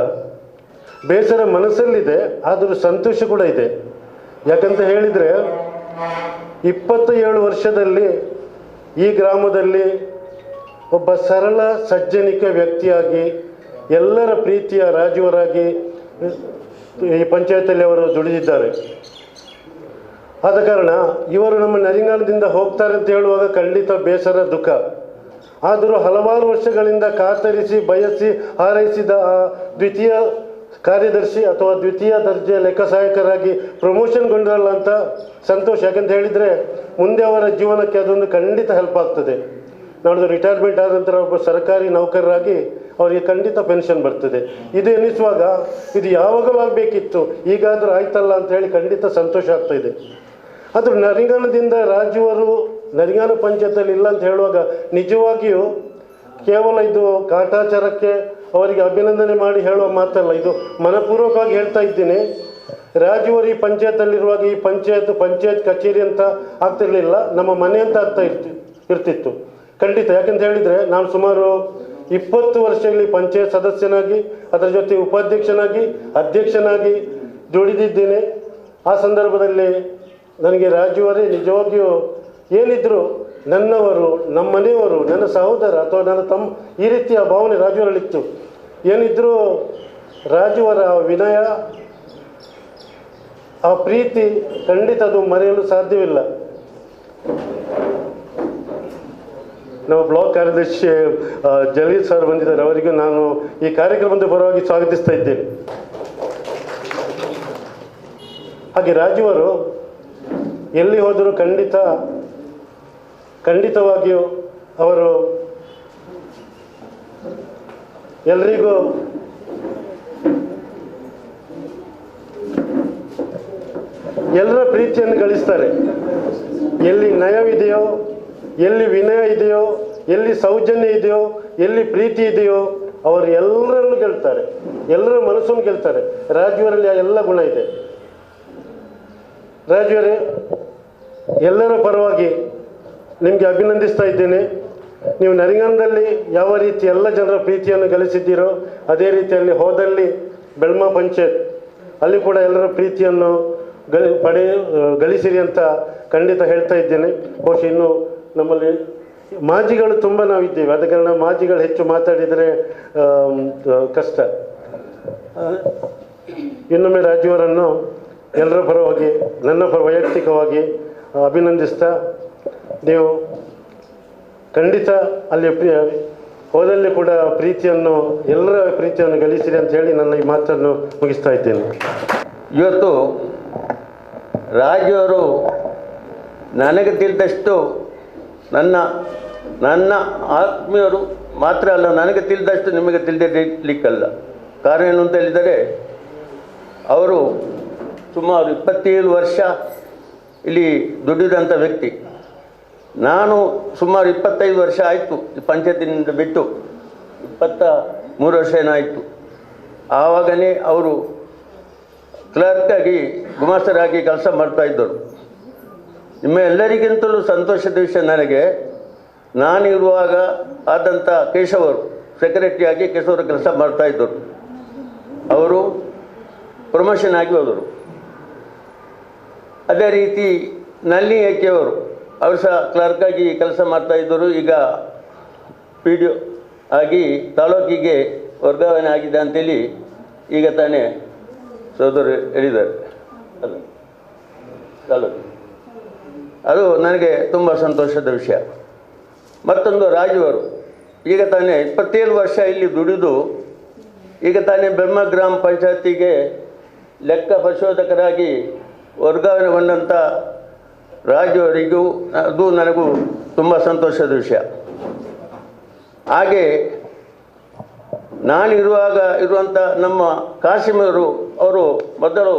ಬೇಸರ ಮನಸ್ಸಲ್ಲಿದೆ, ಆದರೂ ಸಂತೋಷ ಕೂಡ ಇದೆ. ಯಾಕಂತ ಹೇಳಿದರೆ 27 ವರ್ಷದಲ್ಲಿ ಈ ಗ್ರಾಮದಲ್ಲಿ ಒಬ್ಬ ಸರಳ ಸಜ್ಜನಿಕ ವ್ಯಕ್ತಿಯಾಗಿ ಎಲ್ಲರ ಪ್ರೀತಿಯ ರಾಜೀವರಾಗಿ ಈ ಪಂಚಾಯತಲ್ಲಿ ಅವರು ದುಡಿದಿದ್ದಾರೆ. ಆದ ಕಾರಣ ಇವರು ನಮ್ಮ ನರಿಂಗಾನದಿಂದ ಹೋಗ್ತಾರೆ ಅಂತ ಹೇಳುವಾಗ ಖಂಡಿತ ಬೇಸರ, ದುಃಖ. ಆದರೂ ಹಲವಾರು ವರ್ಷಗಳಿಂದ ಕಾತರಿಸಿ ಬಯಸಿ ಹಾರೈಸಿದ ಆ ದ್ವಿತೀಯ ಕಾರ್ಯದರ್ಶಿ ಅಥವಾ ದ್ವಿತೀಯ ದರ್ಜೆಯ ಲೆಕ್ಕ ಸಹಾಯಕರಾಗಿ ಪ್ರಮೋಷನ್ಗೊಂಡರಲ್ಲ ಅಂತ ಸಂತೋಷ. ಯಾಕಂತ ಹೇಳಿದರೆ ಮುಂದೆ ಅವರ ಜೀವನಕ್ಕೆ ಅದೊಂದು ಖಂಡಿತ ಹೆಲ್ಪ್ ಆಗ್ತದೆ. ನಾಡ್ದು ರಿಟೈರ್ಮೆಂಟ್ ಆದ ನಂತರ ಒಬ್ಬ ಸರ್ಕಾರಿ ನೌಕರರಾಗಿ ಅವರಿಗೆ ಖಂಡಿತ ಪೆನ್ಷನ್ ಬರ್ತದೆ. ಇದು ಎನಿಸುವಾಗ ಇದು ಯಾವಾಗಲೂ ಆಗಬೇಕಿತ್ತು, ಈಗಾದರೂ ಆಯ್ತಲ್ಲ ಅಂತ ಹೇಳಿ ಖಂಡಿತ ಸಂತೋಷ ಆಗ್ತಾಯಿದೆ. ಆದರೂ ನರಿಂಗಾನದಿಂದ ರಾಜೀವರು ನರಿಂಗಾನ ಪಂಚಾಯತಲ್ಲಿ ಇಲ್ಲ ಅಂತ ಹೇಳುವಾಗ ನಿಜವಾಗಿಯೂ ಕೇವಲ ಇದು ಕಾಟಾಚಾರಕ್ಕೆ ಅವರಿಗೆ ಅಭಿನಂದನೆ ಮಾಡಿ ಹೇಳುವ ಮಾತಲ್ಲ, ಇದು ಮನಪೂರ್ವಕವಾಗಿ ಹೇಳ್ತಾ ಇದ್ದೀನಿ. ರಾಜೀವರು ಈ ಪಂಚಾಯತಲ್ಲಿರುವಾಗ ಈ ಪಂಚಾಯತ್ ಕಚೇರಿ ಅಂತ ಆಗ್ತಿರಲಿಲ್ಲ, ನಮ್ಮ ಮನೆ ಅಂತ ಆಗ್ತಾ ಇರ್ತಿತ್ತು ಖಂಡಿತ. ಯಾಕಂತ ಹೇಳಿದರೆ ನಾನು ಸುಮಾರು 20 ವರ್ಷಗಳಲ್ಲಿ ಪಂಚಾಯತ್ ಸದಸ್ಯನಾಗಿ, ಅದರ ಜೊತೆ ಉಪಾಧ್ಯಕ್ಷನಾಗಿ, ಅಧ್ಯಕ್ಷನಾಗಿ ದುಡಿದಿದ್ದೇನೆ. ಆ ಸಂದರ್ಭದಲ್ಲಿ ನನಗೆ ರಾಜೀವರೇ ನಿಜವಾಗಿಯೂ ಏನಿದ್ರು ನನ್ನವರು, ನಮ್ಮ ಮನೆಯವರು, ನನ್ನ ಸಹೋದರ ಅಥವಾ ನನ್ನ ತಮ್ಮ, ಈ ರೀತಿಯ ಭಾವನೆ ರಾಜೀವರಲ್ಲಿತ್ತು. ಏನಿದ್ರೂ ರಾಜೀವರ ವಿನಯ, ಆ ಪ್ರೀತಿ ಖಂಡಿತ ಅದು ಮರೆಯಲು ಸಾಧ್ಯವಿಲ್ಲ. ನಮ್ಮ ಬ್ಲಾಕ್ ಕಾರ್ಯದರ್ಶಿ ಜಲೀಲ್ ಸರ್ ಬಂದಿದ್ದಾರೆ, ಅವರಿಗೂ ನಾನು ಈ ಕಾರ್ಯಕ್ರಮದ ಪರವಾಗಿ ಸ್ವಾಗತಿಸ್ತಾ ಇದ್ದೇನೆ. ಹಾಗೆ ರಾಜೀವರು ಎಲ್ಲಿ ಹೋದರೂ ಖಂಡಿತವಾಗಿಯೂ ಅವರು ಎಲ್ರಿಗೂ ಎಲ್ಲರ ಪ್ರೀತಿಯನ್ನು ಗಳಿಸ್ತಾರೆ. ಎಲ್ಲಿ ನಯವಿದೆಯೋ, ಎಲ್ಲಿ ವಿನಯ ಇದೆಯೋ, ಎಲ್ಲಿ ಸೌಜನ್ಯ ಇದೆಯೋ, ಎಲ್ಲಿ ಪ್ರೀತಿ ಇದೆಯೋ ಅವರು ಎಲ್ಲರನ್ನು ಗೆಲ್ತಾರೆ, ಎಲ್ಲರ ಮನಸ್ಸನ್ನು ಗೆಲ್ತಾರೆ. ರಾಜೀವರಲ್ಲಿ ಆ ಎಲ್ಲ ಗುಣ ಇದೆ. ರಾಜೀವರೇ, ಎಲ್ಲರ ಪರವಾಗಿ ನಿಮಗೆ ಅಭಿನಂದಿಸ್ತಾ ಇದ್ದೇನೆ. ನೀವು ನರಿಂಗಾನದಲ್ಲಿ ಯಾವ ರೀತಿ ಎಲ್ಲ ಜನರ ಪ್ರೀತಿಯನ್ನು ಗಳಿಸಿದ್ದೀರೋ ಅದೇ ರೀತಿಯಲ್ಲಿ ಹೋದಲ್ಲಿ ಬೆಳ್ಮಾ ಪಂಚಾಯತ್ ಅಲ್ಲಿ ಕೂಡ ಎಲ್ಲರ ಪ್ರೀತಿಯನ್ನು ಗಳಿಸಿರಿ ಅಂತ ಖಂಡಿತ ಹೇಳ್ತಾ ಇದ್ದೇನೆ. ಬಹುಶಃ ಇನ್ನು ನಮ್ಮಲ್ಲಿ ಮಾಜಿಗಳು ತುಂಬ ನಾವಿದ್ದೇವೆ, ಆದ ಕಾರಣ ಮಾಜಿಗಳು ಹೆಚ್ಚು ಮಾತಾಡಿದರೆ ಕಷ್ಟ. ಇನ್ನೊಮ್ಮೆ ರಾಜೀವರನ್ನು ಎಲ್ಲರ ಪರವಾಗಿ, ನನ್ನ ವೈಯಕ್ತಿಕವಾಗಿ ಅಭಿನಂದಿಸ್ತಾ, ನೀವು ಖಂಡಿತ ಅಲ್ಲಿ ಹೋದಲ್ಲಿ ಕೂಡ ಎಲ್ಲರ ಪ್ರೀತಿಯನ್ನು ಗಳಿಸಿರಿ ಅಂತ ಹೇಳಿ ನನ್ನ ಈ ಮಾತನ್ನು ಮುಗಿಸ್ತಾ ಇದ್ದೇನೆ.
ಇವತ್ತು ರಾಜೀವರು ನನಗೆ ತಿಳಿದಷ್ಟು ನನ್ನ ಆತ್ಮೀಯರು ಮಾತ್ರ ಅಲ್ಲ, ನನಗೆ ತಿಳಿದಷ್ಟು ನಿಮಗೆ ತಿಳಿದಿರಲಿಕ್ಕಲ್ಲ. ಕಾರಣ ಏನು ಅಂತ ಹೇಳಿದರೆ, ಅವರು ಸುಮಾರು 27 ವರ್ಷ ಇಲ್ಲಿ ದುಡಿದಂಥ ವ್ಯಕ್ತಿ. ನಾನು ಸುಮಾರು 25 ವರ್ಷ ಆಯಿತು ಈ ಪಂಚಾಯತಿನಿಂದ ಬಿಟ್ಟು, 23 ವರ್ಷ ಏನಾಯಿತು. ಆವಾಗಲೇ ಅವರು ಕ್ಲರ್ಕಾಗಿ, ಗುಮಾಸ್ತರಾಗಿ ಕೆಲಸ ಮಾಡ್ತಾಯಿದ್ದರು. ನಿಮ್ಮ ಎಲ್ಲರಿಗಿಂತಲೂ ಸಂತೋಷದ ವಿಷಯ ನನಗೆ, ನಾನಿರುವಾಗ ಆದಂಥ ಕೇಶವರು ಸೆಕ್ರೆಟರಿಯಾಗಿ ಕೆಲಸ ಮಾಡ್ತಾಯಿದ್ದರು. ಅವರು ಪ್ರಮೋಷನ್ ಆಗಿ ಹೋದರು. ಅದೇ ರೀತಿ ನಲ್ಲಿ ಏಕೆಯವರು ಅವರು ಸಹ ಕ್ಲರ್ಕಾಗಿ ಕೆಲಸ ಮಾಡ್ತಾಯಿದ್ದರು. ಈಗ PDO ಆಗಿ ತಾಲೂಕಿಗೆ ವರ್ಗಾವಣೆ ಆಗಿದೆ ಅಂತೇಳಿ ಈಗ ತಾನೇ ಸೋದರು ಹೇಳಿದ್ದಾರೆ. ತಾಲೂಕು ಅದು ನನಗೆ ತುಂಬ ಸಂತೋಷದ ವಿಷಯ. ಮತ್ತೊಂದು ರಾಜುವರು ಈಗ ತಾನೇ 27 ವರ್ಷ ಇಲ್ಲಿ ದುಡಿದು ಈಗ ತಾನೇ ಬ್ರಹ್ಮ ಗ್ರಾಮ ಪಂಚಾಯತಿಗೆ ಲೆಕ್ಕ ಪರಿಶೋಧಕರಾಗಿ ವರ್ಗಾವಣೆಗೊಂಡಂಥ ರಾಜುವರಿಗೂ ಅದು ನನಗೂ ತುಂಬ ಸಂತೋಷದ ವಿಷಯ. ಹಾಗೆ ನಾನಿರುವಾಗ ಇರುವಂಥ ನಮ್ಮ ಕಾಸಿಮರು ಅವರು ಮೊದಲು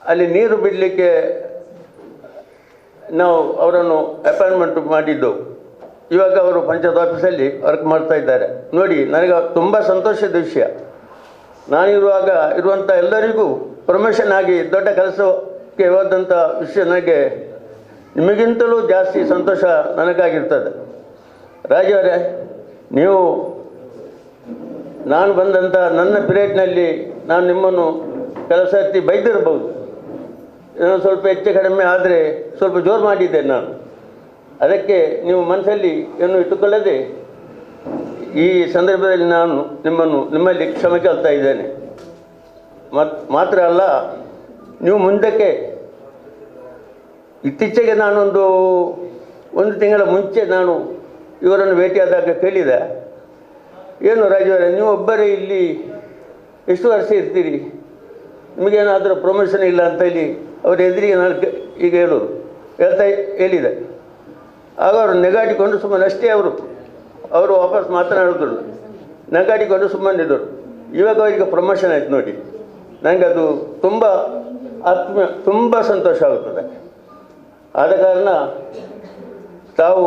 ಅಲ್ಲಿ ನೀರು ಬಿಡಲಿಕ್ಕೆ ನಾವು ಅವರನ್ನು ಅಪಾಯಿಂಟ್ಮೆಂಟ್ ಮಾಡಿದ್ದು. ಇವಾಗ ಅವರು ಪಂಚಾಯತ್ ಆಫೀಸಲ್ಲಿ ವರ್ಕ್ ಮಾಡ್ತಾ ಇದ್ದಾರೆ. ನೋಡಿ, ನನಗೆ ತುಂಬ ಸಂತೋಷದ ವಿಷಯ. ನಾನಿರುವಾಗ ಇರುವಂಥ ಎಲ್ಲರಿಗೂ ಪ್ರಮೋಷನ್ ಆಗಿ ದೊಡ್ಡ ಕೆಲಸಕ್ಕೆ ಹೋದಂಥ ವಿಷಯ ನನಗೆ ನಿಮಗಿಂತಲೂ ಜಾಸ್ತಿ ಸಂತೋಷ ನನಗಾಗಿರ್ತದೆ. ರಾಜವರೇ, ನೀವು ನಾನು ಬಂದಂಥ ನನ್ನ ಪಿರಿಯಡ್ನಲ್ಲಿ ನಾನು ನಿಮ್ಮನ್ನು ಕೆಲಸ ಎತ್ತಿ ಬೈದಿರ್ಬೋದು. ಸ್ವಲ್ಪ ಹೆಚ್ಚು ಕಡಿಮೆ ಆದರೆ ಸ್ವಲ್ಪ ಜೋರು ಮಾಡಿದ್ದೆ ನಾನು. ಅದಕ್ಕೆ ನೀವು ಮನಸ್ಸಲ್ಲಿ ಏನು ಇಟ್ಟುಕೊಳ್ಳದೆ ಈ ಸಂದರ್ಭದಲ್ಲಿ ನಾನು ನಿಮ್ಮಲ್ಲಿ ಕ್ಷಮೆ ಕೇಳ್ತಾ ಇದ್ದೇನೆ. ಮಾತ್ರ ಅಲ್ಲ, ನೀವು ಮುಂದಕ್ಕೆ ಇತ್ತೀಚೆಗೆ ನಾನೊಂದು ತಿಂಗಳ ಮುಂಚೆ ನಾನು ಇವರನ್ನು ಭೇಟಿಯಾದಾಗ ಕೇಳಿದೆ, ಏನು ರಾಜವರೇ, ನೀವು ಒಬ್ಬರೇ ಇಲ್ಲಿ ಎಷ್ಟು ವರ್ಷ ಇರ್ತೀರಿ, ನಿಮಗೇನಾದರೂ ಪ್ರಮೋಷನ್ ಇಲ್ಲ ಅಂತ ಹೇಳಿ ಅವ್ರ ಎದುರಿಗೆ ನಾನು ಈಗ ಹೇಳಿದೆ. ಆಗ ಅವರು ನೆಗಾಡಿಕೊಂಡು ಸುಮ್ಮನೆ ಅಷ್ಟೇ ಅವರು ವಾಪಸ್ ಮಾತನಾಡಿದ್ರು, ನೆಗಾಡಿಕೊಂಡು ಸುಮ್ಮನಿದ್ದರು. ಇವಾಗ ಅವರಿಗೆ ಪ್ರಮೋಷನ್ ಆಯ್ತು ನೋಡಿ. ನನಗೆ ಅದು ತುಂಬ ಸಂತೋಷ ಆಗುತ್ತದೆ. ಆದ ಕಾರಣ ತಾವು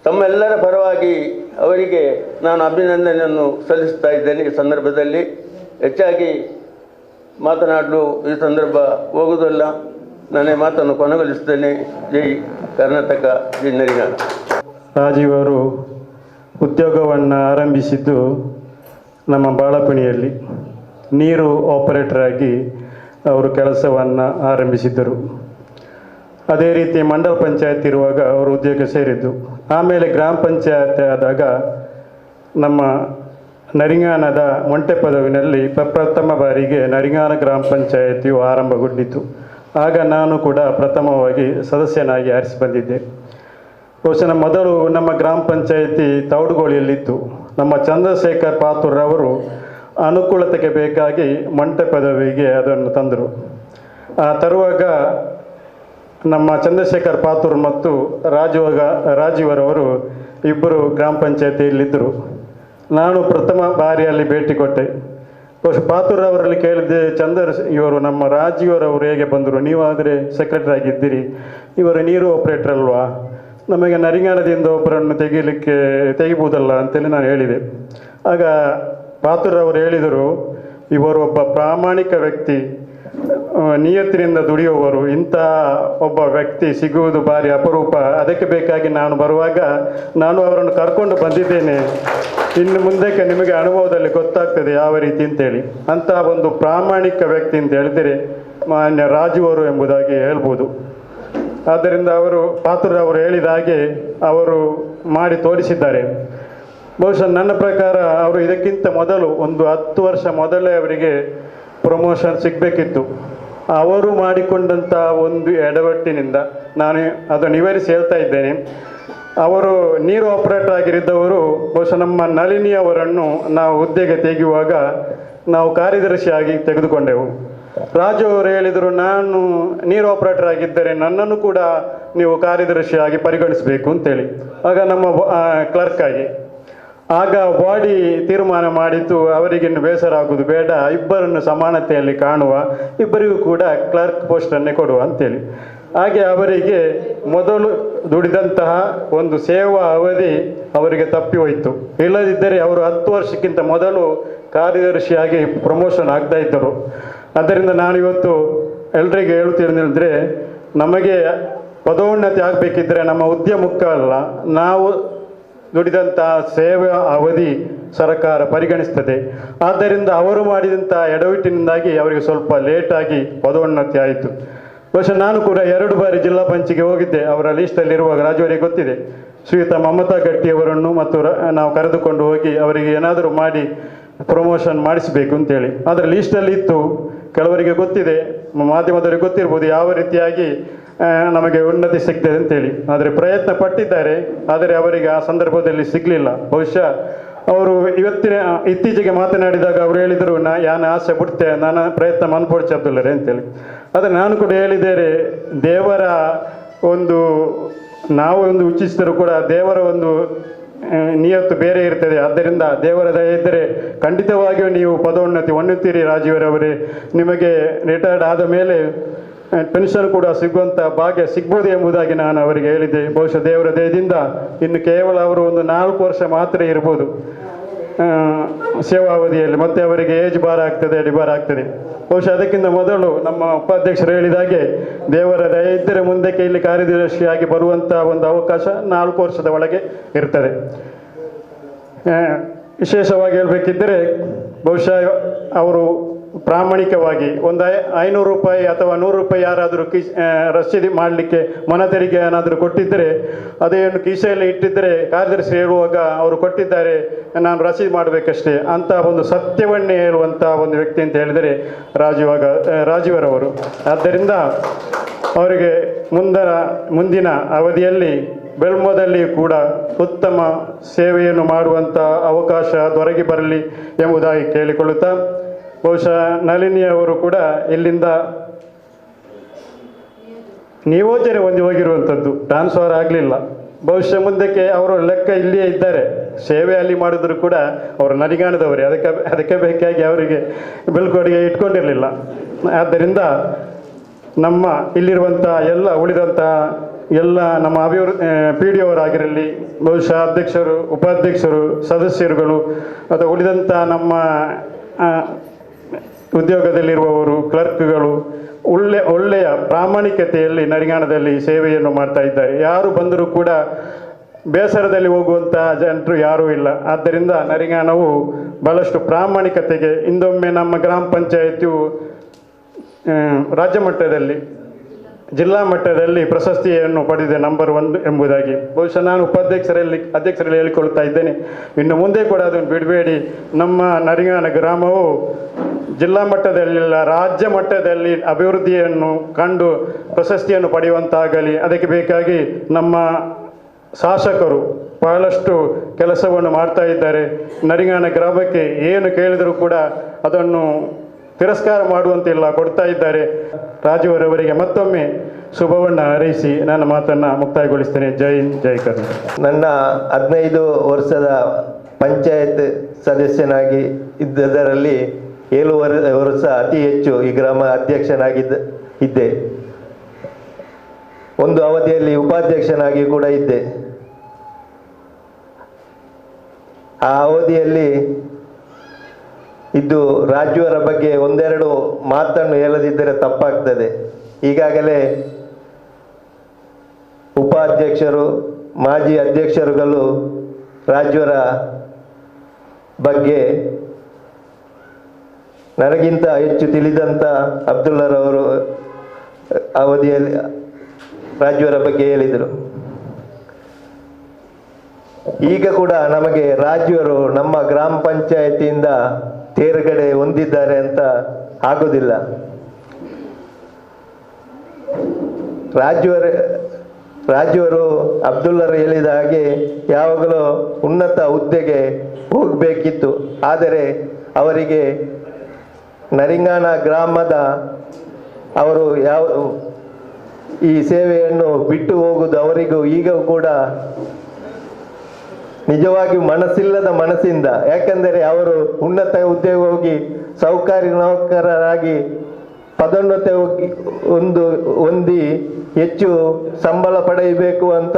ತಮ್ಮೆಲ್ಲರ ಪರವಾಗಿ ಅವರಿಗೆ ನಾನು ಅಭಿನಂದನೆಯನ್ನು ಸಲ್ಲಿಸ್ತಾ ಇದ್ದೇನೆ. ಈ ಸಂದರ್ಭದಲ್ಲಿ ಹೆಚ್ಚಾಗಿ ಮಾತನಾಡಲು ಈ ಸಂದರ್ಭ ಹೋಗುವುದಿಲ್ಲ. ನಾನೇ ಮಾತನ್ನು ಕೊನೆಗೊಳಿಸುತ್ತೇನೆ. ಜೈ ಕರ್ನಾಟಕ, ಜೈ ನರಿನಾಡ.
ರಾಜೀವ್ ಅವರು ಉದ್ಯೋಗವನ್ನು ಆರಂಭಿಸಿದ್ದು ನಮ್ಮ ಬಾಳಪಣಿಯಲ್ಲಿ ನೀರು ಆಪರೇಟರ್ ಆಗಿ ಅವರು ಕೆಲಸವನ್ನು ಆರಂಭಿಸಿದ್ದರು. ಅದೇ ರೀತಿ ಮಂಡಲ ಪಂಚಾಯತ್ ಇರುವಾಗ ಅವರು ಉದ್ಯೋಗ ಸೇರಿದ್ದು. ಆಮೇಲೆ ಗ್ರಾಮ ಪಂಚಾಯತ್ ಆದಾಗ ನಮ್ಮ ನರಿಂಗಾನದ ಮೊಂಟೆ ಪದವಿನಲ್ಲಿ ಪ್ರಪ್ರಥಮ ಬಾರಿಗೆ ನರಿಂಗಾನ ಗ್ರಾಮ ಪಂಚಾಯತಿಯು ಆರಂಭಗೊಂಡಿತು. ಆಗ ನಾನು ಕೂಡ ಪ್ರಥಮವಾಗಿ ಸದಸ್ಯನಾಗಿ ಆರಿಸಿ ಬಂದಿದ್ದೆ. ಬಹುಶಃ ಮೊದಲು ನಮ್ಮ ಗ್ರಾಮ ಪಂಚಾಯತಿ ತೌಡುಗೋಳಿಯಲ್ಲಿತ್ತು. ನಮ್ಮ ಚಂದ್ರಶೇಖರ್ ಪಾತೂರವರು ಅನುಕೂಲತೆಗೆ ಬೇಕಾಗಿ ಮೊಂಟೆ ಪದವಿಗೆ ಅದನ್ನು ತಂದರು. ತರುವಾಗ ನಮ್ಮ ಚಂದ್ರಶೇಖರ್ ಪಾತೂರ್ ಮತ್ತು ರಾಜೀವರವರು ಇಬ್ಬರು ಗ್ರಾಮ ಪಂಚಾಯತಿಯಲ್ಲಿದ್ದರು. ನಾನು ಪ್ರಥಮ ಬಾರಿಯಲ್ಲಿ ಭೇಟಿ ಕೊಟ್ಟೆ. ಬಹುಶಃ ಪಾತೂರ್ ಅವರಲ್ಲಿ ಕೇಳಿದೆ, ಇವರು ನಮ್ಮ ರಾಜೀವರವರು ಹೇಗೆ ಬಂದರು, ನೀವಾದರೆ ಸೆಕ್ರೆಟರಿ ಆಗಿದ್ದೀರಿ, ಇವರು ನೀರು ಆಪರೇಟರ್ ಅಲ್ವಾ, ನಮಗೆ ನರಿಂಗಾನದಿಂದ ಒಬ್ಬರನ್ನು ತೆಗಿಬೋದಲ್ಲ ಅಂತೇಳಿ ನಾನು ಹೇಳಿದೆ. ಆಗ ಪಾತೂರ್ ಅವರು ಹೇಳಿದರು, ಇವರು ಒಬ್ಬ ಪ್ರಾಮಾಣಿಕ ವ್ಯಕ್ತಿ, ನಿಯತ್ತಿನಿಂದ ದುಡಿಯುವವರು, ಇಂಥ ಒಬ್ಬ ವ್ಯಕ್ತಿ ಸಿಗುವುದು ಭಾರಿ ಅಪರೂಪ. ಅದಕ್ಕೆ ಬೇಕಾಗಿ ನಾನು ಬರುವಾಗ ನಾನು ಅವರನ್ನು ಕರ್ಕೊಂಡು ಬಂದಿದ್ದೇನೆ. ಇನ್ನು ಮುಂದಕ್ಕೆ ನಿಮಗೆ ಅನುಭವದಲ್ಲಿ ಗೊತ್ತಾಗ್ತದೆ ಯಾವ ರೀತಿ ಅಂತೇಳಿ. ಅಂತಹ ಒಂದು ಪ್ರಾಮಾಣಿಕ ವ್ಯಕ್ತಿ ಅಂತ ಹೇಳಿದರೆ ಮಾನ್ಯ ರಾಜುವರು ಎಂಬುದಾಗಿ ಹೇಳ್ಬೋದು. ಆದ್ದರಿಂದ ಪಾತೂರ್ ಅವರು ಹೇಳಿದ ಹಾಗೆ ಅವರು ಮಾಡಿ ತೋರಿಸಿದ್ದಾರೆ. ಬಹುಶಃ ನನ್ನ ಪ್ರಕಾರ ಅವರು ಇದಕ್ಕಿಂತ ಮೊದಲು ಒಂದು 10 ವರ್ಷ ಮೊದಲೇ ಅವರಿಗೆ ಪ್ರಮೋಷನ್ ಸಿಗಬೇಕಿತ್ತು. ಅವರು ಮಾಡಿಕೊಂಡಂಥ ಒಂದು ಎಡವಟ್ಟಿನಿಂದ ನಾನು ಅದನ್ನು ವಿವರಿಸಿ ಹೇಳ್ತಾ ಇದ್ದೇನೆ. ಅವರು ನೀರು ಆಪರೇಟರ್ ಆಗಿರಿದ್ದವರು ಬಹುಶಃ ನಮ್ಮ ನಳಿನಿಯವರನ್ನು ನಾವು ಹುದ್ದೆಗೆ ತೆಗೆಯುವಾಗ ನಾವು ಕಾರ್ಯದರ್ಶಿಯಾಗಿ ತೆಗೆದುಕೊಂಡೆವು. ರಾಜು ಅವರು ಹೇಳಿದರು, ನಾನು ನೀರು ಆಪರೇಟರ್ ಆಗಿದ್ದರೆ ನನ್ನನ್ನು ಕೂಡ ನೀವು ಕಾರ್ಯದರ್ಶಿಯಾಗಿ ಪರಿಗಣಿಸಬೇಕು ಅಂತೇಳಿ. ಆಗ ನಮ್ಮ ಕ್ಲರ್ಕ್ ಆಗಿ ಆಗ ಬಾಡಿ ತೀರ್ಮಾನ ಮಾಡಿದ್ದು, ಅವರಿಗಿನ್ನು ಬೇಸರ ಆಗುವುದು ಬೇಡ, ಇಬ್ಬರನ್ನು ಸಮಾನತೆಯಲ್ಲಿ ಕಾಣುವ, ಇಬ್ಬರಿಗೂ ಕೂಡ ಕ್ಲರ್ಕ್ ಪೋಸ್ಟನ್ನೇ ಕೊಡುವ ಅಂತೇಳಿ. ಹಾಗೆ ಅವರಿಗೆ ಮೊದಲು ದುಡಿದಂತಹ ಒಂದು ಸೇವಾ ಅವಧಿ ಅವರಿಗೆ ತಪ್ಪಿ ಹೋಯಿತು. ಇಲ್ಲದಿದ್ದರೆ ಅವರು 10 ವರ್ಷಕ್ಕಿಂತ ಮೊದಲು ಕಾರ್ಯದರ್ಶಿಯಾಗಿ ಪ್ರಮೋಷನ್ ಆಗ್ತಾ ಇದ್ದರು. ಆದ್ದರಿಂದ ನಾನಿವತ್ತು ಎಲ್ರಿಗೆ ಹೇಳ್ತಿದ್ದೇನೆಂದರೆ, ನಮಗೆ ಪದೋನ್ನತಿ ಆಗಬೇಕಿದ್ದರೆ ನಮ್ಮ ಹುದ್ದೆ ಮುಖ್ಯ ಅಲ್ಲ, ನಾವು ದುಡಿದಂಥ ಸೇವಾ ಅವಧಿ ಸರ್ಕಾರ ಪರಿಗಣಿಸ್ತದೆ. ಆದ್ದರಿಂದ ಅವರು ಮಾಡಿದಂಥ ಎಡವಿಟ್ಟಿನಿಂದಾಗಿ ಅವರಿಗೆ ಸ್ವಲ್ಪ ಲೇಟಾಗಿ ಪದೋನ್ನತಿ ಆಯಿತು. ಬಹುಶಃ ನಾನು ಕೂಡ 2 ಬಾರಿ ಜಿಲ್ಲಾ ಪಂಚಾಯತ್ಗೆ ಹೋಗಿದ್ದೆ. ಅವರ ಲೀಸ್ಟಲ್ಲಿರುವಾಗ ರಾಜುವರಿಗೆ ಗೊತ್ತಿದೆ, ಶ್ರೀಯುತ ಮಮತಾ ಗಟ್ಟಿಯವರನ್ನು ಮತ್ತು ನಾವು ಕರೆದುಕೊಂಡು ಹೋಗಿ ಅವರಿಗೆ ಏನಾದರೂ ಮಾಡಿ ಪ್ರಮೋಷನ್ ಮಾಡಿಸಬೇಕು ಅಂತೇಳಿ. ಆದರೆ ಲೀಸ್ಟಲ್ಲಿ ಇತ್ತು, ಕೆಲವರಿಗೆ ಗೊತ್ತಿದೆ, ಮಾಧ್ಯಮದವರಿಗೆ ಗೊತ್ತಿರ್ಬೋದು ಯಾವ ರೀತಿಯಾಗಿ ನಮಗೆ ಉನ್ನತಿ ಸಿಗ್ತದೆ ಅಂತೇಳಿ. ಆದರೆ ಪ್ರಯತ್ನ ಪಟ್ಟಿದ್ದಾರೆ, ಆದರೆ ಅವರಿಗೆ ಆ ಸಂದರ್ಭದಲ್ಲಿ ಸಿಗಲಿಲ್ಲ. ಬಹುಶಃ ಅವರು ಇತ್ತೀಚೆಗೆ ಮಾತನಾಡಿದಾಗ ಅವರು ಹೇಳಿದರು, ಯಾನ ಆಸೆ ಬಿಡ್ತೆ ನಾನು ಪ್ರಯತ್ನ ಮನ್ಪೊಡ್ಚಬ್ದುಲ್ಲರೆ ಅಂತೇಳಿ. ಆದರೆ ನಾನು ಕೂಡ ಹೇಳಿದ್ದೇನೆ, ದೇವರ ನಾವು ಇಚ್ಛಿಸಿದರೂ ಕೂಡ ದೇವರ ನಿಯತ್ತು ಬೇರೆ ಇರ್ತದೆ. ಆದ್ದರಿಂದ ದೇವರ ದಯೆ ಇದ್ದರೆ ಖಂಡಿತವಾಗಿಯೂ ನೀವು ಪದೋನ್ನತಿ ಹೊಂದುತ್ತೀರಿ ರಾಜೀವರವರೇ. ನಿಮಗೆ ರಿಟೈರ್ಡ್ ಆದ ಮೇಲೆ ಪೆನ್ಷನ್ ಕೂಡ ಸಿಗುವಂಥ ಭಾಗ್ಯ ಸಿಗ್ಬೋದು ಎಂಬುದಾಗಿ ನಾನು ಅವರಿಗೆ ಹೇಳಿದ್ದೆ. ಬಹುಶಃ ದೇವರ ದಯದಿಂದ ಇನ್ನು ಕೇವಲ ಅವರು 4 ವರ್ಷ ಮಾತ್ರ ಇರ್ಬೋದು ಸೇವಾವಧಿಯಲ್ಲಿ, ಮತ್ತೆ ಅವರಿಗೆ ಏಜ್ ಬಾರ್ ಆಗ್ತದೆ, ಡಿಬಾರ್ ಆಗ್ತದೆ. ಬಹುಶಃ ಅದಕ್ಕಿಂತ ಮೊದಲು ನಮ್ಮ ಉಪಾಧ್ಯಕ್ಷರು ಹೇಳಿದಾಗೆ ದೇವರ ದಯೆ ಇದ್ದರೆ ಮುಂದಕ್ಕೆ ಇಲ್ಲಿ ಕಾರ್ಯದರ್ಶಿಯಾಗಿ ಬರುವಂಥ ಒಂದು ಅವಕಾಶ 4 ವರ್ಷದ ಒಳಗೆ ಇರ್ತದೆ. ವಿಶೇಷವಾಗಿ ಹೇಳಬೇಕಿದ್ದರೆ ಬಹುಶಃ ಅವರು ಪ್ರಾಮಾಣಿಕವಾಗಿ ಒಂದು 500 ರೂಪಾಯಿ ಅಥವಾ 100 ರೂಪಾಯಿ ಯಾರಾದರೂ ರಸೀದಿ ಮಾಡಲಿಕ್ಕೆ ಮನ ತೆರಿಗೆ ಏನಾದರೂ ಕೊಟ್ಟಿದ್ದರೆ ಅದೇನು ಕಿಸೆಯಲ್ಲಿ ಇಟ್ಟಿದ್ದರೆ ಕಾರ್ಯದರ್ಶಿ ಹೇಳುವಾಗ ಅವರು ಕೊಟ್ಟಿದ್ದಾರೆ ನಾನು ರಸೀದಿ ಮಾಡಬೇಕಷ್ಟೇ ಅಂತ ಒಂದು ಸತ್ಯವನ್ನೇ ಹೇಳುವಂಥ ಒಂದು ವ್ಯಕ್ತಿ ಅಂತ ಹೇಳಿದರೆ ರಾಜೀವರವರು. ಆದ್ದರಿಂದ ಅವರಿಗೆ ಮುಂದಿನ ಅವಧಿಯಲ್ಲಿ ಬೆಳ್ಮದಲ್ಲಿ ಕೂಡ ಉತ್ತಮ ಸೇವೆಯನ್ನು ಮಾಡುವಂಥ ಅವಕಾಶ ದೊರಕಿ ಬರಲಿ ಎಂಬುದಾಗಿ ಕೇಳಿಕೊಳ್ಳುತ್ತಾ, ಬಹುಶಃ ನಳಿನಿಯವರು ಕೂಡ ಇಲ್ಲಿಂದ ನಿಯೋಜನೆ ಹೋಗಿರುವಂಥದ್ದು, ಟ್ರಾನ್ಸ್ಫರ್ ಆಗಲಿಲ್ಲ. ಬಹುಶಃ ಮುಂದಕ್ಕೆ ಅವರು ಲೆಕ್ಕ ಇಲ್ಲಿಯೇ ಇದ್ದಾರೆ, ಸೇವೆ ಅಲ್ಲಿ ಮಾಡಿದ್ರು ಕೂಡ ಅವರು ನರಿಗಾಣದವರೇ, ಅದಕ್ಕೆ ಬೇಕಾಗಿ ಅವರಿಗೆ ಬೆಳ್ಕೊಡಿಗೆ ಇಟ್ಕೊಂಡಿರಲಿಲ್ಲ. ಆದ್ದರಿಂದ ನಮ್ಮ ಇಲ್ಲಿರುವಂಥ ಉಳಿದಂಥ ನಮ್ಮ ಪಿ ಡಿ ಅವರಾಗಿರಲಿ, ಬಹುಶಃ ಅಧ್ಯಕ್ಷರು, ಉಪಾಧ್ಯಕ್ಷರು, ಸದಸ್ಯರುಗಳು ಅಥವಾ ಉಳಿದಂಥ ನಮ್ಮ ಉದ್ಯೋಗದಲ್ಲಿರುವವರು, ಕ್ಲರ್ಕ್ಗಳು ಒಳ್ಳೆಯ ಪ್ರಾಮಾಣಿಕತೆಯಲ್ಲಿ ನರಿಗಾಣದಲ್ಲಿ ಸೇವೆಯನ್ನು ಮಾಡ್ತಾ ಇದ್ದಾರೆ. ಯಾರು ಬಂದರೂ ಕೂಡ ಬೇಸರದಲ್ಲಿ ಹೋಗುವಂಥ ಜನರು ಯಾರೂ ಇಲ್ಲ. ಆದ್ದರಿಂದ ನರಿಗಾಣವು ಬಹಳಷ್ಟು ಪ್ರಾಮಾಣಿಕತೆಗೆ ಇಂದೊಮ್ಮೆ ನಮ್ಮ ಗ್ರಾಮ ಪಂಚಾಯತಿಯು ರಾಜ್ಯ ಮಟ್ಟದಲ್ಲಿ, ಜಿಲ್ಲಾ ಮಟ್ಟದಲ್ಲಿ ಪ್ರಶಸ್ತಿಯನ್ನು ಪಡೆದಿದೆ, ನಂಬರ್ 1 ಎಂಬುದಾಗಿ. ಬಹುಶಃ ನಾನು ಅಧ್ಯಕ್ಷರಲ್ಲಿ ಹೇಳಿಕೊಳ್ತಾ ಇದ್ದೇನೆ, ಇನ್ನು ಮುಂದೆ ಕೂಡ ಅದನ್ನು ಬಿಡಬೇಡಿ. ನಮ್ಮ ನರಿಗಾಣ ಗ್ರಾಮವು ಜಿಲ್ಲಾ ಮಟ್ಟದಲ್ಲಿಲ್ಲ, ರಾಜ್ಯ ಮಟ್ಟದಲ್ಲಿ ಅಭಿವೃದ್ಧಿಯನ್ನು ಕಂಡು ಪ್ರಶಸ್ತಿಯನ್ನು ಪಡೆಯುವಂತಾಗಲಿ. ಅದಕ್ಕೆ ಬೇಕಾಗಿ ನಮ್ಮ ಶಾಸಕರು ಬಹಳಷ್ಟು ಕೆಲಸವನ್ನು ಮಾಡ್ತಾ ಇದ್ದಾರೆ. ನರಿಗಾಣ ಗ್ರಾಮಕ್ಕೆ ಏನು ಕೇಳಿದರೂ ಕೂಡ ಅದನ್ನು ತಿರಸ್ಕಾರ ಮಾಡುವಂತಿಲ್ಲ, ಕೊಡ್ತಾ ಇದ್ದಾರೆ. ರಾಜುವರವರಿಗೆ ಮತ್ತೊಮ್ಮೆ ಶುಭವನ್ನು ಹಾರೈಸಿ ನನ್ನ ಮಾತನ್ನು ಮುಕ್ತಾಯಗೊಳಿಸ್ತೇನೆ. ಜೈ ಹಿಂದ್, ಜೈ ಕರ್ನಾಟಕ.
ನನ್ನ 15 ವರ್ಷದ ಪಂಚಾಯತ್ ಸದಸ್ಯನಾಗಿ ಇದ್ದದರಲ್ಲಿ 7 ವರ್ಷ ಅತಿ ಹೆಚ್ಚು ಈ ಗ್ರಾಮ ಇದ್ದೆ. ಒಂದು ಅವಧಿಯಲ್ಲಿ ಉಪಾಧ್ಯಕ್ಷನಾಗಿ ಕೂಡ ಇದ್ದೆ. ಆ ಅವಧಿಯಲ್ಲಿ ಇದ್ದು ರಾಜುವರ ಬಗ್ಗೆ ಒಂದೆರಡು ಮಾತನ್ನು ಹೇಳದಿದ್ದರೆ ತಪ್ಪಾಗ್ತದೆ. ಈಗಾಗಲೇ ಉಪಾಧ್ಯಕ್ಷರು, ಮಾಜಿ ಅಧ್ಯಕ್ಷರುಗಳು ರಾಜುವರ ಬಗ್ಗೆ ನನಗಿಂತ ಹೆಚ್ಚು ತಿಳಿದಂಥ ಅಬ್ದುಲ್ಲರವರು ಅವಧಿಯಲ್ಲಿ ರಾಜುವರ ಬಗ್ಗೆ ಹೇಳಿದರು. ಈಗ ಕೂಡ ನಮಗೆ ರಾಜುವರು ನಮ್ಮ ಗ್ರಾಮ ಪಂಚಾಯತಿಯಿಂದ ತೇರ್ಗಡೆ ಹೊಂದಿದ್ದಾರೆ ಅಂತ ಆಗೋದಿಲ್ಲ. ರಾಜುವರು ಅಬ್ದುಲ್ಲರು ಹೇಳಿದ ಹಾಗೆ ಯಾವಾಗಲೂ ಉನ್ನತ ಹುದ್ದೆಗೆ ಹೋಗಬೇಕಿತ್ತು. ಆದರೆ ಅವರಿಗೆ ನರಿಂಗಾಣ ಗ್ರಾಮದ ಅವರು ಈ ಸೇವೆಯನ್ನು ಬಿಟ್ಟು ಹೋಗುವುದು ಅವರಿಗೂ ಈಗ ಕೂಡ ನಿಜವಾಗಿಯೂ ಮನಸ್ಸಿಲ್ಲದ ಮನಸ್ಸಿಂದ. ಯಾಕೆಂದರೆ ಅವರು ಉನ್ನತ ಹುದ್ದೆಗೆ ಹೋಗಿ ಸಹಕಾರಿ ನೌಕರರಾಗಿ ಪದೋನ್ನತಿ ಹೊಂದಿ ಹೆಚ್ಚು ಸಂಬಳ ಪಡೆಯಬೇಕು ಅಂತ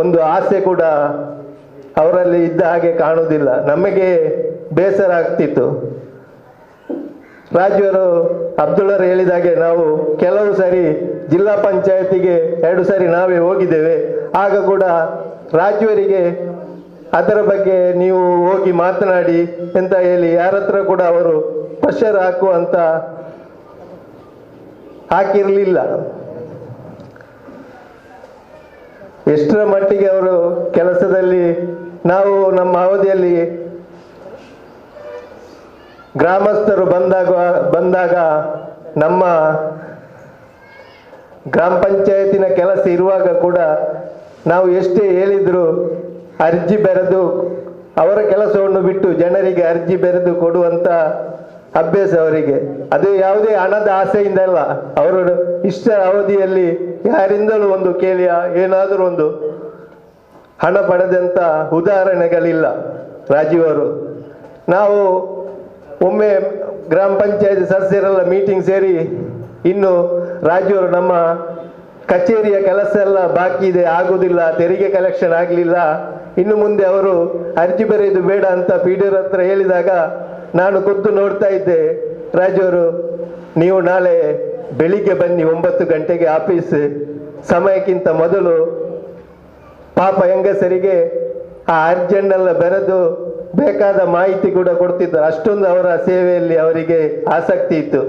ಒಂದು ಆಸೆ ಕೂಡ ಅವರಲ್ಲಿ ಇದ್ದ ಹಾಗೆ ಕಾಣುವುದಿಲ್ಲ. ನಮಗೆ ಬೇಸರ ಆಗ್ತಿತ್ತು. ರಾಜುವರು ಅಬ್ದುಲ್ಲರು ಹೇಳಿದಾಗೆ ನಾವು ಕೆಲವು ಸಾರಿ ಜಿಲ್ಲಾ ಪಂಚಾಯತಿಗೆ 2 ಸಾರಿ ನಾವೇ ಹೋಗಿದ್ದೇವೆ. ಆಗ ಕೂಡ ರಾಜುವರಿಗೆ ಅದರ ಬಗ್ಗೆ ನೀವು ಹೋಗಿ ಮಾತನಾಡಿ ಅಂತ ಹೇಳಿ ಯಾರ ಹತ್ರ ಕೂಡ ಅವರು ಪ್ರೆಷರ್ ಹಾಕಿರಲಿಲ್ಲ. ಎಷ್ಟರ ಮಟ್ಟಿಗೆ ಅವರು ಕೆಲಸದಲ್ಲಿ ನಾವು ನಮ್ಮ ಅವಧಿಯಲ್ಲಿ ಗ್ರಾಮಸ್ಥರು ಬಂದಾಗ ನಮ್ಮ ಗ್ರಾಮ ಪಂಚಾಯತಿನ ಕೆಲಸ ಇರುವಾಗ ಕೂಡ ನಾವು ಎಷ್ಟೇ ಹೇಳಿದ್ರು ಅರ್ಜಿ ಬರೆದು ಅವರ ಕೆಲಸವನ್ನು ಬಿಟ್ಟು ಜನರಿಗೆ ಅರ್ಜಿ ಬರೆದು ಕೊಡುವಂತ ಅಭ್ಯಾಸ ಅವರಿಗೆ. ಅದು ಯಾವುದೇ ಹಣದ ಆಸೆಯಿಂದ ಅಲ್ಲ, ಅವರು ಇಷ್ಟ ಅವಧಿಯಲ್ಲಿ ಯಾರಿಂದಲೂ ಒಂದು ಕೇಳಿ ಏನಾದರೂ ಒಂದು ಹಣ ಪಡೆದಂತ ಉದಾಹರಣೆಗಳಿಲ್ಲ ರಾಜೀವ್ ಅವರು. ನಾವು ಒಮ್ಮೆ ಗ್ರಾಮ ಪಂಚಾಯತ್ ಸದಸ್ಯರೆಲ್ಲ ಮೀಟಿಂಗ್ ಸೇರಿ ಇನ್ನು ರಾಜೀವ್ ಅವರು ನಮ್ಮ ಕಚೇರಿಯ ಕೆಲಸ ಎಲ್ಲ ಬಾಕಿ ಇದೆ, ಆಗುವುದಿಲ್ಲ, ತೆರಿಗೆ ಕಲೆಕ್ಷನ್ ಆಗಲಿಲ್ಲ, ಇನ್ನು ಮುಂದೆ ಅವರು ಅರ್ಜಿ ಬರೆಯುವುದು ಬೇಡ ಅಂತ ಪಿ.ಡಿ.ಓ ಹತ್ರ ಹೇಳಿದಾಗ ನಾನು ಖುದ್ದು ನೋಡ್ತಾ ಇದ್ದೆ, ರಾಜವರು ನೀವು ನಾಳೆ ಬೆಳಿಗ್ಗೆ ಬನ್ನಿ 9 ಗಂಟೆಗೆ ಆಫೀಸ್ ಸಮಯಕ್ಕಿಂತ ಮೊದಲು ಪಾಪ ಹೆಂಗಸರಿಗೆ ಆ ಅರ್ಜಿಯನ್ನೆಲ್ಲ ಬರೆದು ಬೇಕಾದ ಮಾಹಿತಿ ಕೂಡ ಕೊಡ್ತಿದ್ದಾರೆ. ಅಷ್ಟೊಂದು ಅವರ ಸೇವೆಯಲ್ಲಿ ಅವರಿಗೆ ಆಸಕ್ತಿ ಇತ್ತು.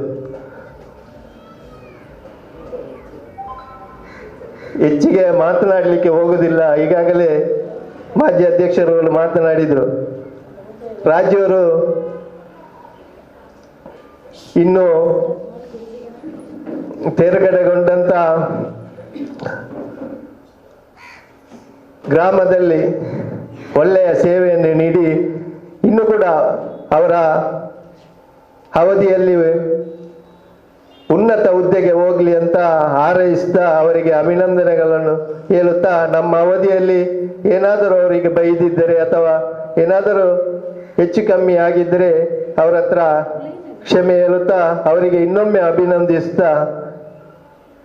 ಹೆಚ್ಚಿಗೆ ಮಾತನಾಡಲಿಕ್ಕೆ ಹೋಗುವುದಿಲ್ಲ, ಈಗಾಗಲೇ ಮಾಜಿ ಅಧ್ಯಕ್ಷರುಗಳು ಮಾತನಾಡಿದರು. ರಾಜ್ಯವರು ಇನ್ನು ತೇರ್ಗಡೆಗೊಂಡಂತ ಗ್ರಾಮದಲ್ಲಿ ಒಳ್ಳೆಯ ಸೇವೆಯನ್ನು ನೀಡಿ ಇನ್ನು ಕೂಡ ಅವರ ಅವಧಿಯಲ್ಲಿ ಉನ್ನತ ಹುದ್ದೆಗೆ ಹೋಗಲಿ ಅಂತ ಹಾರೈಸ್ತಾ ಅವರಿಗೆ ಅಭಿನಂದನೆಗಳನ್ನು ಹೇಳುತ್ತಾ, ನಮ್ಮ ಅವಧಿಯಲ್ಲಿ ಏನಾದರೂ ಅವರಿಗೆ ಬೈದಿದ್ದರೆ ಅಥವಾ ಏನಾದರೂ ಹೆಚ್ಚು ಕಮ್ಮಿ ಆಗಿದ್ದರೆ ಅವರ ಹತ್ರ ಕ್ಷಮೆ ಹೇಳುತ್ತಾ ಅವರಿಗೆ ಇನ್ನೊಮ್ಮೆ ಅಭಿನಂದಿಸ್ತಾ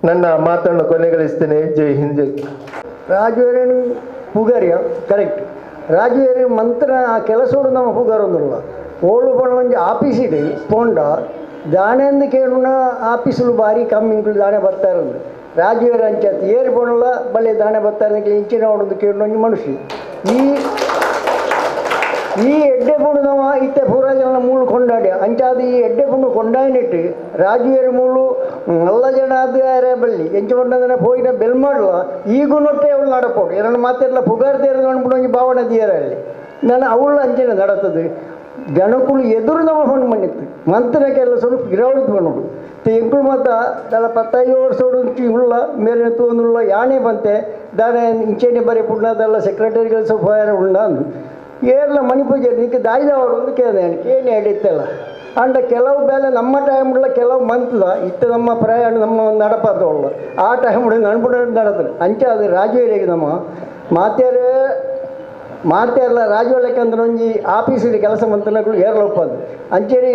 ನನ್ನ ಮಾತನ್ನು ಕೊನೆಗೊಳಿಸ್ತೇನೆ. ಜೈ ಹಿಂದ್. ಜೈ
ರಾಜುವೇರನ್ ಪುಗಾರಿಯ ಕರೆಕ್ಟ್. ರಾಜುವೇರನ್ ಮಂತ್ರ ಆ ಕೆಲಸೋಡು ನಮ್ಮ ಪುಗಾರೊಂದಿಲ್ಲ. ಓಳು ಪಣೊಂಜಿ ಆಫೀಸಿಡು ಪೋಂಡ ದಾಣೆಂದು ಕೇಳುನ ಆಫೀಸುಲು ಬಾರಿ ಕಮ್ಮಿ ದಾಣೆ ಬರ್ತಾರೆ. ರಾಜುವೇರ ಅಂಚತ್ ಏರಿ ಪೋಣಲ್ಲ ಬಲ್ಲೆ ದಾಣೆ ಬರ್ತಾರೆ ಇಂಚಿನ ಹೊಡೋದು ಕೇಳೊಂಜಿ ಮನುಷ್ಯ. ಈ ಎಡ್ಡೆ ಪುಣ್ಣು ನಮ್ಮ ಇತ್ತೆ ಪೂರ ಜನ ಮೂಳು ಕೊಂಡಾಡಿ ಅಂಚಾದ ಈ ಎಡ್ಡೆ ಪುಣ್ಣು ಕೊಂಡಾಯಿನಿಟ್ಟು ರಾಜುವೇರಿ ಮೂಳು ಎಲ್ಲ ಜನ ಆದ್ರೆ ಬಲ್ಲಿ ಎಂಚು ಕೊಂಡಂದ್ರೆ ಹೋಗಿನ ಬೆಲ್ ಮಾಡಲ್ಲ ಈಗೂ ನೊಟ್ಟೆ ಅವಳು ನಡಪೋಡು ಎರಡು ಮಾತೆಲ್ಲ ಪುಗಾರ್ದೇರು ಅಂದ್ಬಿಟ್ಟು ಭಾವನೆ ದಿಯರಲ್ಲಿ ನಾನು ಅವಳು ಅಂಚನೆ ನಡತದೆ. ಜನಕ್ಕಳು ಎದುರು ನಮ್ಮ ಹೊಣ್ಣು ಮಣ್ಣಿತ್ತು ಮಂತ್ರ ಕೆಲಸ ಗಿರವಳಿದು ಬಂದು ಎಂಕುಳು ಮಾತ ದಳ 15 ವರ್ಷ ಉಳ್ಳ ಮೇರೆ ತೋಂದುಳ್ಳ ಯಾಣೆ ಬಂತೆ ದಾನೆ ಇಂಚೆನೆ ಬರೀ ಪುಣ್ಣದೆಲ್ಲ ಸೆಕ್ರೆಟರಿ ಕೆಲಸ ಹೋಯಾರ ಉಳ್ಳ ಅಂದು ಏರ್ಲ ಮಣಿಪೂಜೆ ನಿಕ್ಕೆ ದಾಯ್ದವರು ಒಂದು ಕೇಳಿದೆ ಏನು ಹೇಳಿತ್ತಲ್ಲ ಅಂಡ ಕೆಲವು ಬೇಲೆ ನಮ್ಮ ಟೈಮ್ಗಳ ಕೆಲವು ಮಂತ್ದ ಇತ್ತು ನಮ್ಮ ಪ್ರಯಾಣ ನಮ್ಮ ನಡಪದವಲ್ಲ ಆ ಟೈಮ್ ನನ್ಬಿಡ ನಡೆದ್ರು ಅಂಚೆ ಅದು ರಾಜುವೇರಿಗೆ ನಮ್ಮ ಮಾತೇರಲ್ಲ ರಾಜುವಳಕ್ಕಂದ್ರೆ ಒಂಜಿ ಆಫೀಸಿಗೆ ಕೆಲಸ ಮಂತ್ರಿಗಳು ಏರ್ಲೊಪ್ಪದು ಅಂಚೆನೆ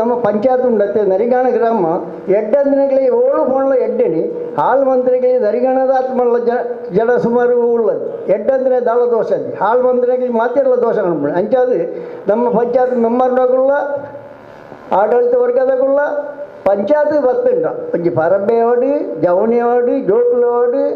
ನಮ್ಮ ಪಂಚಾಯತ್ ಉಂಡತ್ತೆ ನರಿಗಾಣ ಗ್ರಾಮ ಎಡ್ಡಂದಿನಗಳಿಗೆ 7 ಪೋಣ್ಲ ಎಡ್ಡೆನಿ ಹಾಲು ಮಂತ್ರಿಗಳಿಗೆ ನರಿಗಾಣದ ಆತ್ಮಲ್ಲ ಜನ ಸುಮಾರು ಉಳ್ಳದು ಎಡ್ಡಂದಿನ ದಾಳ ದೋಷ ಅದು ಹಾಲು ಮಂತ್ರಿಗೆ ಮಾತೆಲ್ಲ ದೋಷ ಕಾಣ್ಬಿಡಿ ಅಂಚಾದು ನಮ್ಮ ಪಂಚಾಯತ್ ಮೆಂಬರ್ನಾಗುಳ್ಳ ಆಡಳಿತ ವರ್ಗದಗುಳ್ಳ ಪಂಚಾಯತ್ ಬತ್ತುಂಡ ಒಂಜಿ ಪರಬೆ ಓಡಿ ಜವಣಿ ಓಡಿ ಜೋಕುಲು ಓಡಿ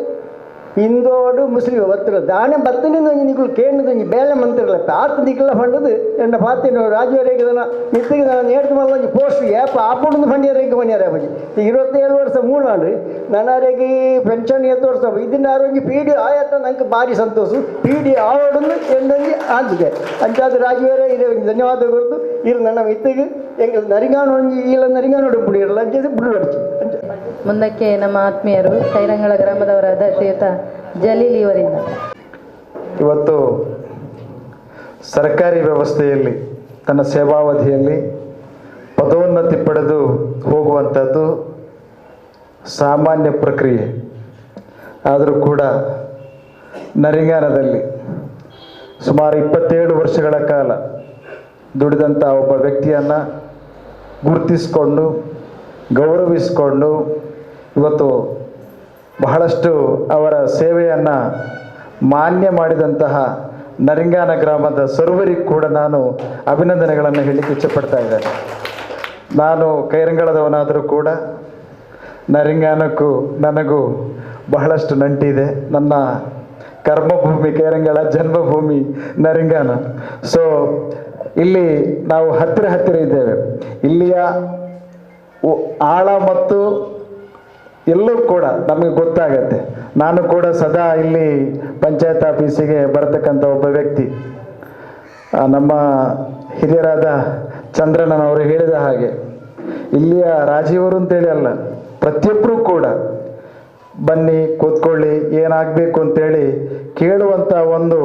ಹಿಂದೋಡು ಮುಸ್ಲಿಂ ಬತ್ತರು ದಾಣೆ ಬತ್ತನಿಂದ ನಿಗಳು ಕೇಳಿದ ಬೇಳೆ ಮಂತ್ರಲ್ಲ ಆತ ದಿಕ್ಕಲ್ಲ ಫಂಡದು ಎಂಡ ಪಾತಿನ ರಾಜುವರೆಗೆ ಮಿತ್ತಿಗೆ ನಾನು ಹೇಳ್ತು ಮಲ್ಲ ಒಂದು ಪೋಸ್ಟ್ ಏಪ ಆಪುಂಡು ಫಂಡಿಯರಿಗೆ ಬನ್ನಿಯಾರ ಬಜಿ 27 ವರ್ಷ ಮೂಡಾಂಡು ನನ್ನರಿಗೆ ಪೆನ್ಷನ್ 7 ವರ್ಷ ಇದನ್ನ ಒಂದು ಪೀಡಿ ಆಯತ್ತ ನಂಗೆ ಭಾರಿ ಸಂತೋಷ ಪೀಡಿ ಆವಡನ್ನು ಎಂದಂಗೆ ಆದಿದೆ ಅಂಚಾದ ರಾಜುವರೆ ಇದೆ ಧನ್ಯವಾದ ಕೊಡ್ತು ಇಲ್ಲಿ ನನ್ನ ಮಿತ್ತಿಗೆ ಎಂಗೆ ನರಿಗಾನು ಒಂಜಿ ಇಲ್ಲ ನರಿಗಾನು ಬಿಡಿರಲ್ಲ ಅಂಚೆ ಬಿಡು ಅಡಿಚು
ಮುಂದಕ್ಕೆ ನಮ್ಮ ಆತ್ಮೀಯರು ಕೈರಂಗಳ ಗ್ರಾಮದವರಾದ ಶ್ರೀಯುತ ಜಲೀಲ್ ಇವರಿಂದ.
ಇವತ್ತು ಸರ್ಕಾರಿ ವ್ಯವಸ್ಥೆಯಲ್ಲಿ ತನ್ನ ಸೇವಾವಧಿಯಲ್ಲಿ ಪದೋನ್ನತಿ ಪಡೆದು ಹೋಗುವಂಥದ್ದು ಸಾಮಾನ್ಯ ಪ್ರಕ್ರಿಯೆ. ಆದರೂ ಕೂಡ ನರಿಂಗಾನದಲ್ಲಿ ಸುಮಾರು 27 ವರ್ಷಗಳ ಕಾಲ ದುಡಿದಂಥ ಒಬ್ಬ ವ್ಯಕ್ತಿಯನ್ನು ಗುರುತಿಸಿಕೊಂಡು ಗೌರವಿಸಿಕೊಂಡು ಇವತ್ತು ಬಹಳಷ್ಟು ಅವರ ಸೇವೆಯನ್ನು ಮಾನ್ಯ ಮಾಡಿದಂತಹ ನರಿಂಗಾನ ಗ್ರಾಮದ ಸರ್ವರಿಗೂ ಕೂಡ ನಾನು ಅಭಿನಂದನೆಗಳನ್ನು ಹೇಳಲಿಕ್ಕೆ ಇಚ್ಛೆಪಡ್ತಾ ಇದ್ದೇನೆ. ನಾನು ಕೈರಂಗಳದವನಾದರೂ ಕೂಡ ನರಿಂಗಾನಕ್ಕೂ ನನಗೂ ಬಹಳಷ್ಟು ನಂಟಿದೆ. ನನ್ನ ಕರ್ಮಭೂಮಿ ಕೈರಂಗಳ, ಜನ್ಮಭೂಮಿ ನರಿಂಗಾನ. ಸೊ ಇಲ್ಲಿ ನಾವು ಹತ್ತಿರ ಇದ್ದೇವೆ. ಇಲ್ಲಿಯ ಆಳ ಮತ್ತು ಎಲ್ಲವೂ ಕೂಡ ನಮಗೆ ಗೊತ್ತಾಗತ್ತೆ. ನಾನು ಕೂಡ ಸದಾ ಇಲ್ಲಿ ಪಂಚಾಯತ್ ಆಫೀಸಿಗೆ ಬರ್ತಕ್ಕಂಥ ಒಬ್ಬ ವ್ಯಕ್ತಿ. ನಮ್ಮ ಹಿರಿಯರಾದ ಚಂದ್ರಣ್ಣನವರು ಹೇಳಿದ ಹಾಗೆ ಇಲ್ಲಿಯ ರಾಜೀವರು ಅಂತೇಳಿ ಅಲ್ಲ, ಪ್ರತಿಯೊಬ್ಬರೂ ಕೂಡ ಬನ್ನಿ ಕೂತ್ಕೊಳ್ಳಿ ಏನಾಗಬೇಕು ಅಂತೇಳಿ ಕೇಳುವಂಥ ಒಂದು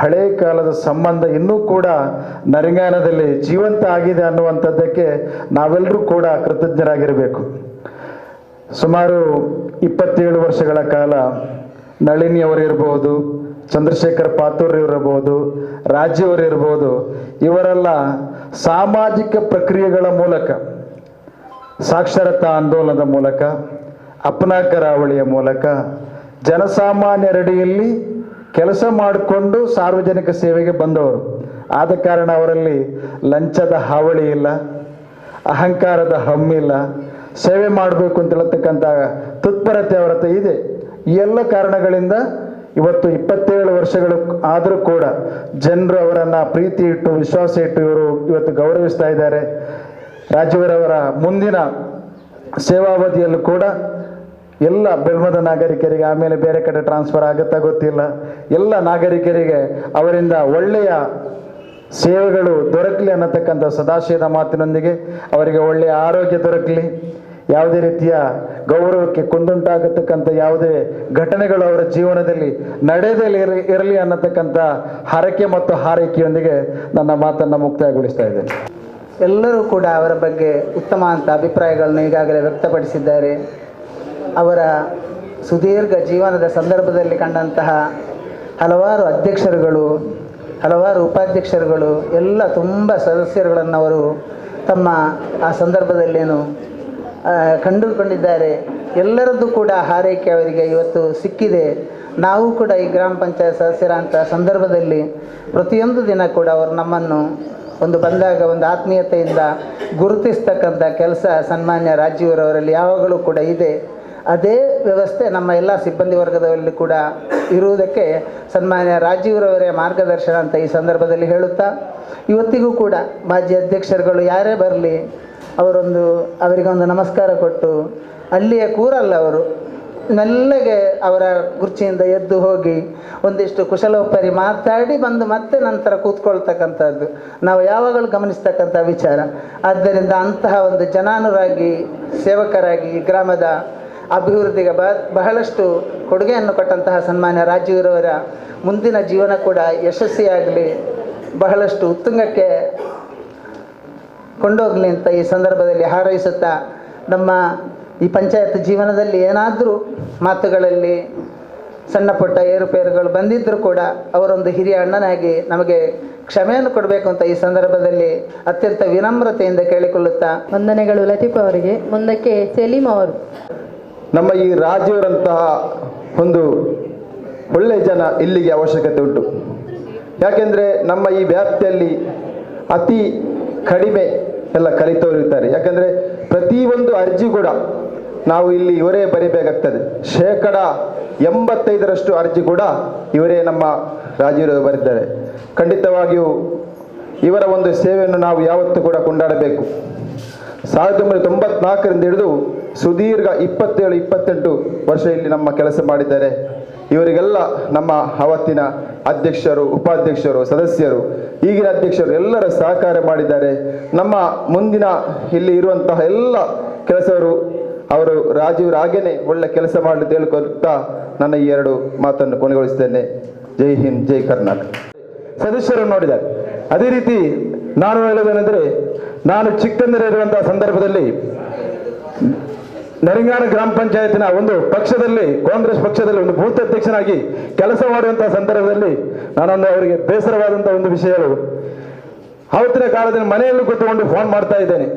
ಹಳೆಯ ಕಾಲದ ಸಂಬಂಧ ಇನ್ನೂ ಕೂಡ ನರಿಂಗಾನದಲ್ಲಿ ಜೀವಂತ ಆಗಿದೆ ಅನ್ನುವಂಥದ್ದಕ್ಕೆ ನಾವೆಲ್ಲರೂ ಕೂಡ ಕೃತಜ್ಞರಾಗಿರಬೇಕು. ಸುಮಾರು 27 ವರ್ಷಗಳ ಕಾಲ ನಳಿನಿಯವರಿರ್ಬೋದು, ಚಂದ್ರಶೇಖರ್ ಪಾತೂರಿಯವರಿರ್ಬೋದು, ರಾಜ್ಯವರಿರ್ಬೋದು, ಇವರೆಲ್ಲ ಸಾಮಾಜಿಕ ಪ್ರಕ್ರಿಯೆಗಳ ಮೂಲಕ, ಸಾಕ್ಷರತಾ ಆಂದೋಲನದ ಮೂಲಕ, ಅಪ್ನಾ ಕರಾವಳಿಯ ಮೂಲಕ ಜನಸಾಮಾನ್ಯರಡಿಯಲ್ಲಿ ಕೆಲಸ ಮಾಡಿಕೊಂಡು ಸಾರ್ವಜನಿಕ ಸೇವೆಗೆ ಬಂದವರು. ಆದ ಕಾರಣ ಅವರಲ್ಲಿ ಲಂಚದ ಹಾವಳಿ ಇಲ್ಲ, ಅಹಂಕಾರದ ಹಮ್ಮಿಲ್ಲ, ಸೇವೆ ಮಾಡಬೇಕು ಅಂತ ಹೇಳ್ತಕ್ಕಂಥ ತತ್ಪರತೆ ಅವರ ಹತ್ರ ಇದೆ. ಈ ಎಲ್ಲ ಕಾರಣಗಳಿಂದ ಇವತ್ತು 27 ವರ್ಷಗಳು ಆದರೂ ಕೂಡ ಜನರು ಅವರನ್ನು ಪ್ರೀತಿ ಇಟ್ಟು ವಿಶ್ವಾಸ ಇಟ್ಟು ಇವತ್ತು ಗೌರವಿಸ್ತಾ ಇದ್ದಾರೆ. ರಾಜೀವರವರ ಮುಂದಿನ ಸೇವಾವಧಿಯಲ್ಲೂ ಕೂಡ ಎಲ್ಲ ಬೆಳ್ಮದ ನಾಗರಿಕರಿಗೆ, ಆಮೇಲೆ ಬೇರೆ ಕಡೆ ಟ್ರಾನ್ಸ್ಫರ್ ಆಗುತ್ತಾ ಗೊತ್ತಿಲ್ಲ, ಎಲ್ಲ ನಾಗರಿಕರಿಗೆ ಅವರಿಂದ ಒಳ್ಳೆಯ ಸೇವೆಗಳು ದೊರಕಲಿ ಅನ್ನತಕ್ಕಂಥ ಸದಾಶಯದ ಮಾತಿನೊಂದಿಗೆ ಅವರಿಗೆ ಒಳ್ಳೆಯ ಆರೋಗ್ಯ ದೊರಕಲಿ, ಯಾವುದೇ ರೀತಿಯ ಗೌರವಕ್ಕೆ ಕುಂದುಂಟಾಗತಕ್ಕಂಥ ಯಾವುದೇ ಘಟನೆಗಳು ಅವರ ಜೀವನದಲ್ಲಿ ನಡೆಯದೇ ಇರಲಿ ಅನ್ನತಕ್ಕಂಥ ಹರಕೆ ಮತ್ತು ಹಾರೈಕೆಯೊಂದಿಗೆ ನನ್ನ ಮಾತನ್ನು ಮುಕ್ತಾಯಗೊಳಿಸ್ತಾ ಇದ್ದೇನೆ.
ಎಲ್ಲರೂ ಕೂಡ ಅವರ ಬಗ್ಗೆ ಉತ್ತಮ ಅಂತ ಅಭಿಪ್ರಾಯಗಳನ್ನು ಈಗಾಗಲೇ ವ್ಯಕ್ತಪಡಿಸಿದ್ದಾರೆ. ಅವರ ಸುದೀರ್ಘ ಜೀವನದ ಸಂದರ್ಭದಲ್ಲಿ ಕಂಡಂತಹ ಹಲವಾರು ಅಧ್ಯಕ್ಷರುಗಳು, ಹಲವಾರು ಉಪಾಧ್ಯಕ್ಷರುಗಳು, ಎಲ್ಲ ತುಂಬ ಸದಸ್ಯರುಗಳನ್ನು ಅವರು ತಮ್ಮ ಆ ಸಂದರ್ಭದಲ್ಲೇನು ಕಂಡುಕೊಂಡಿದ್ದಾರೆ. ಎಲ್ಲರದ್ದು ಕೂಡ ಹಾರೈಕೆ ಅವರಿಗೆ ಇವತ್ತು ಸಿಕ್ಕಿದೆ. ನಾವು ಕೂಡ ಈ ಗ್ರಾಮ ಪಂಚಾಯತ್ ಸದಸ್ಯರಂಥ ಸಂದರ್ಭದಲ್ಲಿ ಪ್ರತಿಯೊಂದು ದಿನ ಕೂಡ ಅವರು ನಮ್ಮನ್ನು ಒಂದು ಬಂದಾಗ ಒಂದು ಆತ್ಮೀಯತೆಯಿಂದ ಗುರುತಿಸ್ತಕ್ಕಂಥ ಕೆಲಸ ಸನ್ಮಾನ್ಯ ರಾಜೀವರವರಲ್ಲಿ ಯಾವಾಗಲೂ ಕೂಡ ಇದೆ. ಅದೇ ವ್ಯವಸ್ಥೆ ನಮ್ಮ ಎಲ್ಲ ಸಿಬ್ಬಂದಿ ವರ್ಗದಲ್ಲಿ ಕೂಡ ಇರುವುದಕ್ಕೆ ಸನ್ಮಾನ್ಯ ರಾಜೀವರವರೇ ಮಾರ್ಗದರ್ಶನ ಅಂತ ಈ ಸಂದರ್ಭದಲ್ಲಿ ಹೇಳುತ್ತಾ, ಇವತ್ತಿಗೂ ಕೂಡ ಮಾಜಿ ಅಧ್ಯಕ್ಷರುಗಳು ಯಾರೇ ಬರಲಿ ಅವರಿಗೊಂದು ನಮಸ್ಕಾರ ಕೊಟ್ಟು ಅಲ್ಲಿಯೇ ಕೂರಲ್ಲ, ಅವರು ಮೆಲ್ಲಗೆ ಅವರ ಕುರ್ಚಿಯಿಂದ ಎದ್ದು ಹೋಗಿ ಒಂದಿಷ್ಟು ಕುಶಲೋಪರಿ ಮಾತಾಡಿ ಬಂದು ಮತ್ತೆ ನಂತರ ಕೂತ್ಕೊಳ್ತಕ್ಕಂಥದ್ದು ನಾವು ಯಾವಾಗಲೂ ಗಮನಿಸ್ತಕ್ಕಂಥ ವಿಚಾರ. ಆದ್ದರಿಂದ ಅಂತಹ ಒಂದು ಜನಾನುರಾಗಿ ಸೇವಕರಾಗಿ ಗ್ರಾಮದ ಅಭಿವೃದ್ಧಿಗೆ ಬಹಳಷ್ಟು ಕೊಡುಗೆಯನ್ನು ಕೊಟ್ಟಂತಹ ಸನ್ಮಾನ್ಯ ರಾಜೀವರವರ ಮುಂದಿನ ಜೀವನ ಕೂಡ ಯಶಸ್ವಿಯಾಗಲಿ, ಬಹಳಷ್ಟು ಉತ್ತುಂಗಕ್ಕೆ ಕೊಂಡೋಗಲಿ ಅಂತ ಈ ಸಂದರ್ಭದಲ್ಲಿ ಹಾರೈಸುತ್ತಾ, ನಮ್ಮ ಈ ಪಂಚಾಯತ್ ಜೀವನದಲ್ಲಿ ಏನಾದರೂ ಮಾತುಗಳಲ್ಲಿ ಸಣ್ಣ ಪುಟ್ಟ ಏರುಪೇರುಗಳು ಬಂದಿದ್ದರೂ ಕೂಡ ಅವರೊಂದು ಹಿರಿಯ ಅಣ್ಣನಾಗಿ ನಮಗೆ ಕ್ಷಮೆಯನ್ನು ಕೊಡಬೇಕು ಅಂತ ಈ ಸಂದರ್ಭದಲ್ಲಿ ಅತ್ಯಂತ ವಿನಮ್ರತೆಯಿಂದ ಕೇಳಿಕೊಳ್ಳುತ್ತಾ
ವಂದನೆಗಳು ಲತೀಫ್ ಅವರಿಗೆ. ಮುಂದಕ್ಕೆ ಸಲೀಂ ಅವರು.
ನಮ್ಮ ಈ ರಾಜ್ಯವರಂತಹ ಒಂದು ಒಳ್ಳೆಯ ಜನ ಇಲ್ಲಿಗೆ ಅವಶ್ಯಕತೆ ಉಂಟು. ಯಾಕೆಂದರೆ ನಮ್ಮ ಈ ವ್ಯಾಪ್ತಿಯಲ್ಲಿ ಅತಿ ಕಡಿಮೆ ಎಲ್ಲ ಕಲಿತವರು ಇರ್ತಾರೆ. ಯಾಕಂದರೆ ಪ್ರತಿಯೊಂದು ಅರ್ಜಿ ಕೂಡ ನಾವು ಇಲ್ಲಿ ಇವರೇ ಬರೀಬೇಕಾಗ್ತದೆ. 85% ಅರ್ಜಿ ಕೂಡ ಇವರೇ ನಮ್ಮ ರಾಜೀವರು ಬರೆದಿದ್ದಾರೆ. ಖಂಡಿತವಾಗಿಯೂ ಇವರ ಒಂದು ಸೇವೆಯನ್ನು ನಾವು ಯಾವತ್ತೂ ಕೂಡ ಕೊಂಡಾಡಬೇಕು. 1994ರಿಂದ ಹಿಡಿದು ಸುದೀರ್ಘ 27-28 ವರ್ಷ ಇಲ್ಲಿ ನಮ್ಮ ಕೆಲಸ ಮಾಡಿದ್ದಾರೆ. ಇವರಿಗೆಲ್ಲ ನಮ್ಮ ಅವತ್ತಿನ ಅಧ್ಯಕ್ಷರು, ಉಪಾಧ್ಯಕ್ಷರು, ಸದಸ್ಯರು, ಈಗಿನ ಅಧ್ಯಕ್ಷರು ಎಲ್ಲರೂ ಸಹಕಾರ ಮಾಡಿದ್ದಾರೆ. ನಮ್ಮ ಮುಂದಿನ ಇಲ್ಲಿ ಇರುವಂತಹ ಎಲ್ಲ ಕೆಲಸವರು ಅವರು ರಾಜೀವ್ರ ಹಾಗೇನೆ ಒಳ್ಳೆ ಕೆಲಸ ಮಾಡಲು ಹೇಳ್ಕೊಳ್ತಾ ನನ್ನ ಈ 2 ಮಾತನ್ನು ಕೊನೆಗೊಳಿಸ್ತೇನೆ. ಜೈ ಹಿಂದ್, ಜೈ ಕರ್ನಾಟಕ. ಸದಸ್ಯರು ನೋಡಿದ್ದಾರೆ. ಅದೇ ರೀತಿ ನಾನು ಹೇಳೋದೇನೆಂದರೆ, ನಾನು ಚಿಕ್ಕಂದಿರುವಂತಹ ಸಂದರ್ಭದಲ್ಲಿ ನರಿಂಗಾನ ಗ್ರಾಮ ಪಂಚಾಯತಿನ ಒಂದು ಪಕ್ಷದಲ್ಲಿ, ಕಾಂಗ್ರೆಸ್ ಪಕ್ಷದಲ್ಲಿ ಒಂದು ಬೂತ್ ಅಧ್ಯಕ್ಷನಾಗಿ ಕೆಲಸ ಮಾಡುವಂತಹ ಸಂದರ್ಭದಲ್ಲಿ ನಾನೊಂದು ಅವರಿಗೆ ಬೇಸರವಾದಂಥ ಒಂದು ವಿಷಯಗಳು, ಆವತ್ತಿನ ಕಾಲದಲ್ಲಿ ಮನೆಯಲ್ಲೂ ಕೂತ್ಕೊಂಡು ಫೋನ್ ಮಾಡ್ತಾ ಇದ್ದೇನೆ,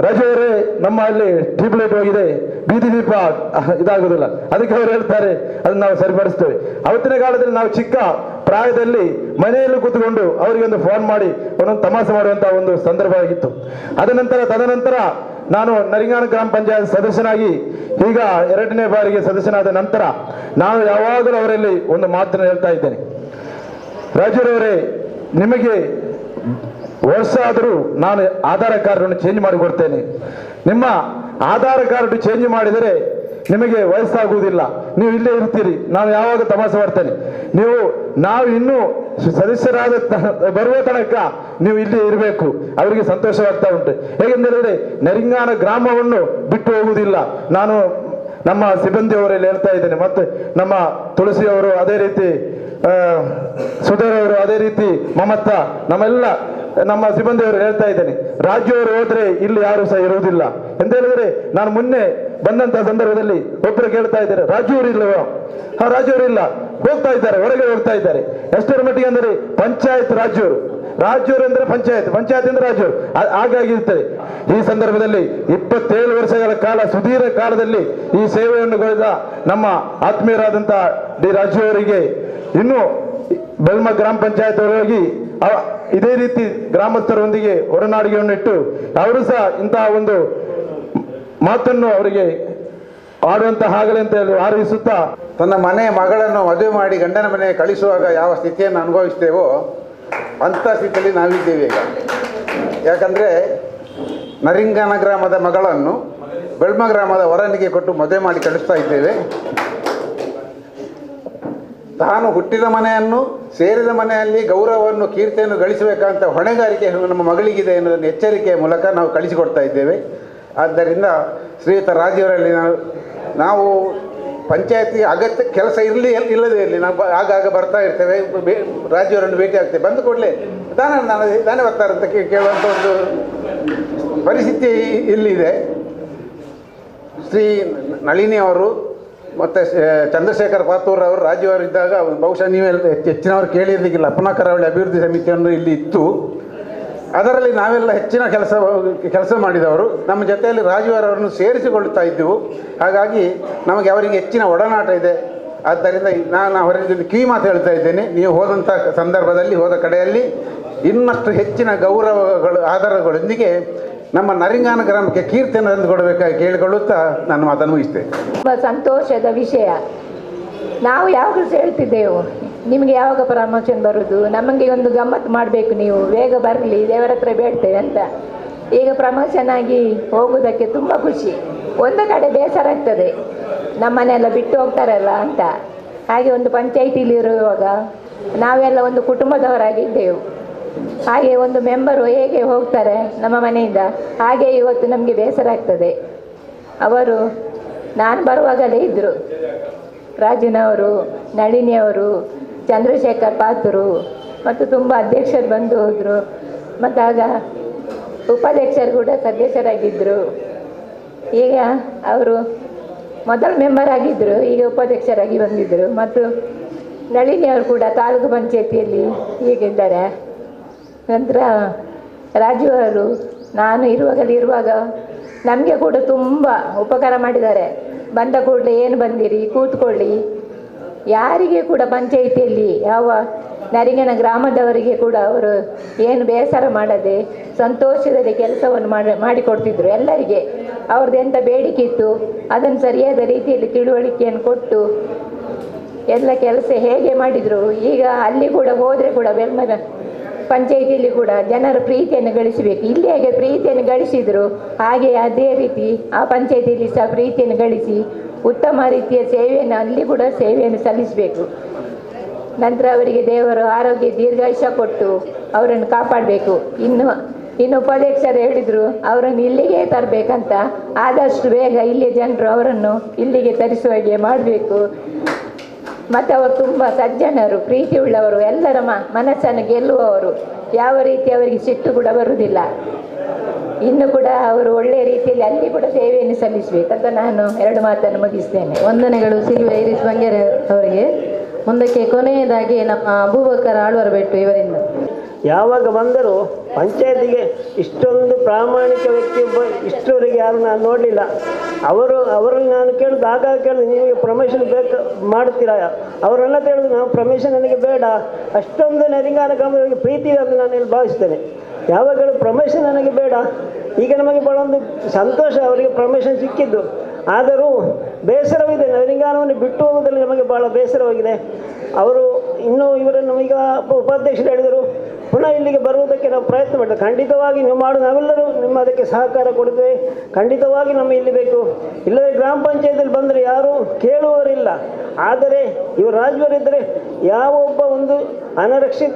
ರಜೆಯವರೇ ನಮ್ಮ ಅಲ್ಲಿ ಟ್ಯೂಬ್ಲೈಟ್ ಹೋಗಿದೆ, ಬೀದಿ ದೀಪ ಇದಾಗುದಿಲ್ಲ, ಅದಕ್ಕೆ ಅವರು ಹೇಳ್ತಾರೆ ಅದನ್ನು ನಾವು ಸರಿಪಡಿಸ್ತೇವೆ. ಅವತ್ತಿನ ಕಾಲದಲ್ಲಿ ನಾವು ಚಿಕ್ಕ
ಪ್ರಾಯದಲ್ಲಿ ಮನೆಯಲ್ಲಿ ಕೂತ್ಕೊಂಡು ಅವರಿಗೆ ಒಂದು ಫೋನ್ ಮಾಡಿ ಒಂದೊಂದು ತಮಾಷೆ ಮಾಡುವಂತಹ ಒಂದು ಸಂದರ್ಭ ಆಗಿತ್ತು. ತದನಂತರ ನಾನು ನರಿಂಗಾನ ಗ್ರಾಮ ಪಂಚಾಯತ್ ಸದಸ್ಯನಾಗಿ ಈಗ 2ನೇ ಬಾರಿಗೆ ಸದಸ್ಯನಾದ ನಂತರ ನಾನು ಯಾವಾಗಲೂ ಅವರಲ್ಲಿ ಒಂದು ಮಾತನ್ನು ಹೇಳ್ತಾ ಇದ್ದೇನೆ. ರಾಜುರವರೇ, ನಿಮಗೆ ವರ್ಷ ಆದರೂ ನಾನು ಆಧಾರ್ ಕಾರ್ಡನ್ನು ಚೇಂಜ್ ಮಾಡಿಕೊಡ್ತೇನೆ. ನಿಮ್ಮ ಆಧಾರ್ ಕಾರ್ಡ್ ಚೇಂಜ್ ಮಾಡಿದರೆ ನಿಮಗೆ ವಯಸ್ಸಾಗುವುದಿಲ್ಲ, ನೀವು ಇಲ್ಲೇ ಇರ್ತೀರಿ. ನಾನು ಯಾವಾಗ ತಮಾಷೆ ಮಾಡ್ತೇನೆ, ನಾವು ಇನ್ನೂ ಸದಸ್ಯರಾದ ಬರುವ ತನಕ ನೀವು ಇಲ್ಲಿ ಇರಬೇಕು. ಅವರಿಗೆ ಸಂತೋಷವಾಗ್ತಾ ಉಂಟು. ಹೇಗೆಂದರೆ ನರಿಂಗಾನ ಗ್ರಾಮವನ್ನು ಬಿಟ್ಟು ಹೋಗುವುದಿಲ್ಲ. ನಾನು ನಮ್ಮ ಸಿಬ್ಬಂದಿಯವರಲ್ಲಿ ಹೇಳ್ತಾ ಇದ್ದೇನೆ, ಮತ್ತು ನಮ್ಮ ತುಳಸಿಯವರು ಅದೇ ರೀತಿ, ಸುಧೀರವರು ಅದೇ ರೀತಿ, ಮಮತಾ, ನಮ್ಮ ಸಿಬ್ಬಂದಿಯವರು ಹೇಳ್ತಾ ಇದ್ದೇನೆ, ರಾಜ್ಯವರು ಹೋದ್ರೆ ಇಲ್ಲಿ ಯಾರು ಸಹ ಇರುವುದಿಲ್ಲ ಅಂತ ಹೇಳಿದ್ರೆ, ನಾನು ಮೊನ್ನೆ ಬಂದಂತಹ ಸಂದರ್ಭದಲ್ಲಿ ಒಬ್ಬರು ಕೇಳ್ತಾ ಇದ್ದಾರೆ, ರಾಜ್ಯವರು ಇಲ್ಲವೋ? ರಾಜ್ಯವರು ಇಲ್ಲ, ಹೋಗ್ತಾ ಇದ್ದಾರೆ, ಹೊರಗೆ ಹೋಗ್ತಾ ಇದ್ದಾರೆ. ಎಷ್ಟರ ಮಟ್ಟಿಗೆ ಅಂದರೆ ಪಂಚಾಯತ್ ರಾಜ್ಯವರು ಅಂದ್ರೆ ಪಂಚಾಯತ್ ಅಂದ್ರೆ ರಾಜ್ಯವರು ಹಾಗಾಗಿರ್ತದೆ. ಈ ಸಂದರ್ಭದಲ್ಲಿ 27 ವರ್ಷಗಳ ಕಾಲ, ಸುದೀರ್ಘ ಕಾಲದಲ್ಲಿ ಈ ಸೇವೆಯನ್ನು ಗೈದ ನಮ್ಮ ಆತ್ಮೀಯರಾದಂತಹ ಡಿ ರಾಜ್ಯವರಿಗೆ ಇನ್ನು ಬೆಳ್ಮ ಗ್ರಾಮ ಪಂಚಾಯತ್ ಅವರಾಗಿ ಇದೇ ರೀತಿ ಗ್ರಾಮಸ್ಥರೊಂದಿಗೆ ಒಡನಾಡಿಕೆಯನ್ನು ಇಟ್ಟು ಅವರು ಸಹ ಇಂತಹ ಒಂದು ಮಾತನ್ನು ಅವರಿಗೆ ಆಡುವಂತಹ ಆಗಲಿ ಅಂತ ಹೇಳಿ ಹಾರೈಸುತ್ತಾ,
ತನ್ನ ಮನೆಯ ಮಗಳನ್ನು ಮದುವೆ ಮಾಡಿ ಗಂಡನ ಮನೆಗೆ ಕಳಿಸುವಾಗ ಯಾವ ಸ್ಥಿತಿಯನ್ನು ಅನುಭವಿಸ್ತೇವೋ ಅಂಥ ಸ್ಥಿತಿಯಲ್ಲಿ ನಾವಿದ್ದೇವೆ ಈಗ. ಯಾಕಂದರೆ ನರಿಂಗಾನ ಗ್ರಾಮದ ಮಗಳನ್ನು ಬೆಳ್ಮ ಗ್ರಾಮದ ವರನಿಗೆ ಕೊಟ್ಟು ಮದುವೆ ಮಾಡಿ ಕಳಿಸ್ತಾ ಇದ್ದೇವೆ. ತಾನು ಹುಟ್ಟಿದ ಮನೆಯನ್ನು, ಸೇರಿದ ಮನೆಯಲ್ಲಿ ಗೌರವವನ್ನು, ಕೀರ್ತಿಯನ್ನು ಗಳಿಸಬೇಕಂತ ಹೊಣೆಗಾರಿಕೆ ನಮ್ಮ ಮಗಳಿಗಿದೆ ಎನ್ನುವುದನ್ನು ಎಚ್ಚರಿಕೆಯ ಮೂಲಕ ನಾವು ಕಳಿಸಿಕೊಡ್ತಾ ಇದ್ದೇವೆ. ಆದ್ದರಿಂದ ಶ್ರೀಯುತ ರಾಜ್ಯವರಲ್ಲಿ ನಾವು ಪಂಚಾಯತಿ ಅಗತ್ಯ ಕೆಲಸ ಇಲ್ಲದೇ ಇರಲಿ, ನಾವು ಆಗಾಗ ಬರ್ತಾ ಇರ್ತೇವೆ, ರಾಜ್ಯವರನ್ನು ಭೇಟಿ ಆಗ್ತೇವೆ. ಬಂದ ಕೂಡಲೇ ನಾನೇ ಬರ್ತಾರೆ ಅಂತ ಕೇಳುವಂಥ ಒಂದು ಪರಿಸ್ಥಿತಿ ಇಲ್ಲಿದೆ. ಶ್ರೀ ನಳಿನಿ ಅವರು ಮತ್ತು ಚಂದ್ರಶೇಖರ್ ಪಾತೂರ್ ಅವರು ರಾಜ್ಯವರಿದ್ದಾಗ ಬಹುಶಃ ನೀವೆಲ್ಲ ಹೆಚ್ಚಿನವರು ಕೇಳಿರಲಿಕ್ಕಿಲ್ಲ, ಅಪ್ಪನ ಕರಾವಳಿ ಅಭಿವೃದ್ಧಿ ಸಮಿತಿಯನ್ನು ಇಲ್ಲಿ ಇತ್ತು. ಅದರಲ್ಲಿ ನಾವೆಲ್ಲ ಹೆಚ್ಚಿನ ಕೆಲಸ ಮಾಡಿದವರು. ನಮ್ಮ ಜೊತೆಯಲ್ಲಿ ರಾಜುವರವರನ್ನು ಸೇರಿಸಿಕೊಳ್ಳುತ್ತಾ ಇದ್ದೆವು. ಹಾಗಾಗಿ ನಮಗೆ ಅವರಿಗೆ ಹೆಚ್ಚಿನ ಒಡನಾಟ ಇದೆ. ಆದ್ದರಿಂದ ನಾನು ಅವರಿಗೆ ಕಿವಿ ಮಾತು ಹೇಳ್ತಾ ಇದ್ದೇನೆ, ನೀವು ಹೋದಂಥ ಸಂದರ್ಭದಲ್ಲಿ, ಹೋದ ಕಡೆಯಲ್ಲಿ ಇನ್ನಷ್ಟು ಹೆಚ್ಚಿನ ಗೌರವಗಳು, ಆಧಾರಗಳೊಂದಿಗೆ ನಮ್ಮ ನರಿಂಗಾನ ಗ್ರಾಮಕ್ಕೆ ಕೀರ್ತಿಯನ್ನು ತಂದುಕೊಡಬೇಕಾಗಿ ಕೇಳಿಕೊಳ್ಳುತ್ತಾ ನಾನು ಮಾತನ್ನು ಮುಗಿಸ್ತೇನೆ.
ತುಂಬ ಸಂತೋಷದ ವಿಷಯ. ನಾವು ಯಾವಾಗಲೂ ಹೇಳ್ತಿದ್ದೆವು, ನಿಮಗೆ ಯಾವಾಗ ಪ್ರಮೋಷನ್ ಬರೋದು, ನಮಗೆ ಒಂದು ಗಮ್ಮತ್ತು ಮಾಡಬೇಕು, ನೀವು ಬೇಗ ಬರಲಿ, ದೇವರ ಹತ್ರ ಬೇಡ್ತೇವೆ ಅಂತ. ಈಗ ಪ್ರಮೋಷನ್ ಆಗಿ ಹೋಗೋದಕ್ಕೆ ತುಂಬ ಖುಷಿ. ಒಂದು ಕಡೆ ಬೇಸರ ಆಗ್ತದೆ, ನಮ್ಮನೆಲ್ಲ ಬಿಟ್ಟು ಹೋಗ್ತಾರಲ್ಲ ಅಂತ. ಹಾಗೆ ಒಂದು ಪಂಚಾಯಿತಿಲಿರುವಾಗ ನಾವೆಲ್ಲ ಒಂದು ಕುಟುಂಬದವರಾಗಿದ್ದೆವು. ಹಾಗೆ ಒಂದು ಮೆಂಬರು ಹೇಗೆ ಹೋಗ್ತಾರೆ ನಮ್ಮ ಮನೆಯಿಂದ, ಹಾಗೆ ಇವತ್ತು ನಮಗೆ ಬೇಸರ ಆಗ್ತದೆ. ಅವರು ನಾನು ಬರುವಾಗಲೇ ಇದ್ದರು, ರಾಜುನವರು, ನಳಿನಿಯವರು, ಚಂದ್ರಶೇಖರ್ ಪಾತೂರು ಮತ್ತು ತುಂಬ ಅಧ್ಯಕ್ಷರು ಬಂದು ಹೋದರು. ಮತ್ತು ಆಗ ಉಪಾಧ್ಯಕ್ಷರು ಕೂಡ ಸದಸ್ಯರಾಗಿದ್ದರು. ಈಗ ಅವರು ಮೊದಲು ಮೆಂಬರ್ ಆಗಿದ್ದರು, ಈಗ ಉಪಾಧ್ಯಕ್ಷರಾಗಿ ಬಂದಿದ್ದರು. ಮತ್ತು ನಳಿನಿಯವರು ಕೂಡ ತಾಲೂಕು ಪಂಚಾಯತಿಯಲ್ಲಿ ಹೀಗಿದ್ದಾರೆ. ನಂತರ ರಾಜು ಅವರು ನಾನು ಇರುವಾಗ ನಮಗೆ ಕೂಡ ತುಂಬ ಉಪಕಾರ ಮಾಡಿದ್ದಾರೆ. ಬಂದ ಕೂಡಲೇ ಏನು ಬಂದಿರಿ, ಕೂತ್ಕೊಳ್ಳಿ. ಯಾರಿಗೆ ಕೂಡ ಪಂಚಾಯಿತಿಯಲ್ಲಿ ಯಾವ ನರಿಂಗನ ಗ್ರಾಮದವರಿಗೆ ಕೂಡ ಅವರು ಏನು ಬೇಸರ ಮಾಡದೆ ಸಂತೋಷದಲ್ಲಿ ಕೆಲಸವನ್ನು ಮಾಡಿಕೊಡ್ತಿದ್ರು. ಎಲ್ಲರಿಗೆ ಅವ್ರದ್ದು ಎಂಥ ಬೇಡಿಕೆ ಇತ್ತು ಅದನ್ನು ಸರಿಯಾದ ರೀತಿಯಲ್ಲಿ ತಿಳುವಳಿಕೆಯನ್ನು ಕೊಟ್ಟು ಎಲ್ಲ ಕೆಲಸ ಹೇಗೆ ಮಾಡಿದರು. ಈಗ ಅಲ್ಲಿ ಕೂಡ ಹೋದರೆ ಕೂಡ ಬೆಳ್ಮದ ಪಂಚಾಯಿತಿಯಲ್ಲಿ ಕೂಡ ಜನರ ಪ್ರೀತಿಯನ್ನು ಗಳಿಸಬೇಕು. ಇಲ್ಲಿ ಹೇಗೆ ಪ್ರೀತಿಯನ್ನು ಗಳಿಸಿದರು ಹಾಗೆ ಅದೇ ರೀತಿ ಆ ಪಂಚಾಯಿತಿಯಲ್ಲಿ ಸಹ ಪ್ರೀತಿಯನ್ನು ಗಳಿಸಿ ಉತ್ತಮ ರೀತಿಯ ಸೇವೆಯನ್ನು ಅಲ್ಲಿ ಕೂಡ ಸೇವೆಯನ್ನು ಸಲ್ಲಿಸಬೇಕು. ನಂತರ ಅವರಿಗೆ ದೇವರು ಆರೋಗ್ಯ ದೀರ್ಘಾಯುಷ್ಯ ಕೊಟ್ಟು ಅವರನ್ನು ಕಾಪಾಡಬೇಕು. ಇನ್ನು ಉಪಾಧ್ಯಕ್ಷರು ಹೇಳಿದರು ಅವರನ್ನು ಇಲ್ಲಿಗೆ ತರಬೇಕಂತ. ಆದಷ್ಟು ಬೇಗ ಇಲ್ಲಿಯ ಜನರು ಅವರನ್ನು ಇಲ್ಲಿಗೆ ತರಿಸುವ ಹಾಗೆ ಮಾಡಬೇಕು. ಮತ್ತು ಅವರು ತುಂಬ ಸಜ್ಜನರು, ಪ್ರೀತಿ ಉಳ್ಳವರು, ಎಲ್ಲರ ಮನಸ್ಸನ್ನು ಗೆಲ್ಲುವವರು. ಯಾವ ರೀತಿ ಅವರಿಗೆ ಸಿಟ್ಟು ಕೂಡ ಬರುವುದಿಲ್ಲ. ಇನ್ನು ಕೂಡ ಅವರು ಒಳ್ಳೆಯ ರೀತಿಯಲ್ಲಿ ಅಲ್ಲಿ ಕೂಡ ಸೇವೆಯನ್ನು ಸಲ್ಲಿಸಬೇಕಂತ ನಾನು 2 ಮಾತನ್ನು ಮುಗಿಸ್ತೇನೆ.
ವಂದನೆಗಳು ಸಿಲ್ವಿ ಐರಿಸ್ ಬಂಗೇರ ಅವರಿಗೆ. ಮುಂದಕ್ಕೆ ಕೊನೆಯದಾಗಿ ನಮ್ಮ ಅಬೂಬಕರ್ ಆಳ್ವರಬೆಟ್ಟು ಇವರಿಂದ.
ಯಾವಾಗ ಬಂದರೂ ಪಂಚಾಯತಿಗೆ ಇಷ್ಟೊಂದು ಪ್ರಾಮಾಣಿಕ ವ್ಯಕ್ತಿಯೊಬ್ಬ ಇಷ್ಟರವರೆಗೆ ಯಾರು ನಾನು ನೋಡಲಿಲ್ಲ. ಅವರಲ್ಲಿ ನಾನು ಕೇಳಿದ್ದು ಆಗಾಗ ಕೇಳಿದೆ, ನಿಮಗೆ ಪ್ರಮೋಷನ್ ಬೇಕು ಮಾಡ್ತೀರಾ? ಅವರೆಲ್ಲ ಕೇಳಿದ್ರು ನಾವು ಪ್ರಮೋಷನ್ ನನಗೆ ಬೇಡ, ಅಷ್ಟೊಂದು ನೆರಿಂಗಾನ ಗ್ರಾಮದವರಿಗೆ ಪ್ರೀತಿ ಇದೆ ಅಂತ ನಾನು ಇಲ್ಲಿ ಭಾವಿಸ್ತೇನೆ. ಯಾವಾಗಲೂ ಪ್ರಮೋಷನ್ ನನಗೆ ಬೇಡ. ಈಗ ನಮಗೆ ಭಾಳ ಒಂದು ಸಂತೋಷ ಅವರಿಗೆ ಪ್ರಮೋಷನ್ ಸಿಕ್ಕಿದ್ದು. ಆದರೂ ಬೇಸರವಿದೆ, ನವಲಿಂಗಾನವನ್ನು ಬಿಟ್ಟು ಹೋಗೋದ್ರಲ್ಲಿ ನಮಗೆ ಭಾಳ ಬೇಸರವಾಗಿದೆ. ಅವರು ಇನ್ನೂ ಇವರನ್ನು ಈಗ ಉಪಾಧ್ಯಕ್ಷರು ಹೇಳಿದರು, ಪುನಃ ಇಲ್ಲಿಗೆ ಬರುವುದಕ್ಕೆ ನಾವು ಪ್ರಯತ್ನ ಮಾಡ್ತೇವೆ. ಖಂಡಿತವಾಗಿ ನೀವು ನಾವೆಲ್ಲರೂ ನಿಮ್ಮ ಅದಕ್ಕೆ ಸಹಕಾರ ಕೊಡ್ತೇವೆ. ಖಂಡಿತವಾಗಿ ನಮ್ಮ ಇಲ್ಲಿ ಬೇಕು. ಇಲ್ಲದೆ ಗ್ರಾಮ ಪಂಚಾಯತಿಯಲ್ಲಿ ಬಂದರೆ ಯಾರೂ ಕೇಳುವವರಿಲ್ಲ. ಆದರೆ ಇವರು ರಾಜವರಿದ್ದರೆ ಯಾವೊಬ್ಬ ಒಂದು ಅನರಕ್ಷಿತ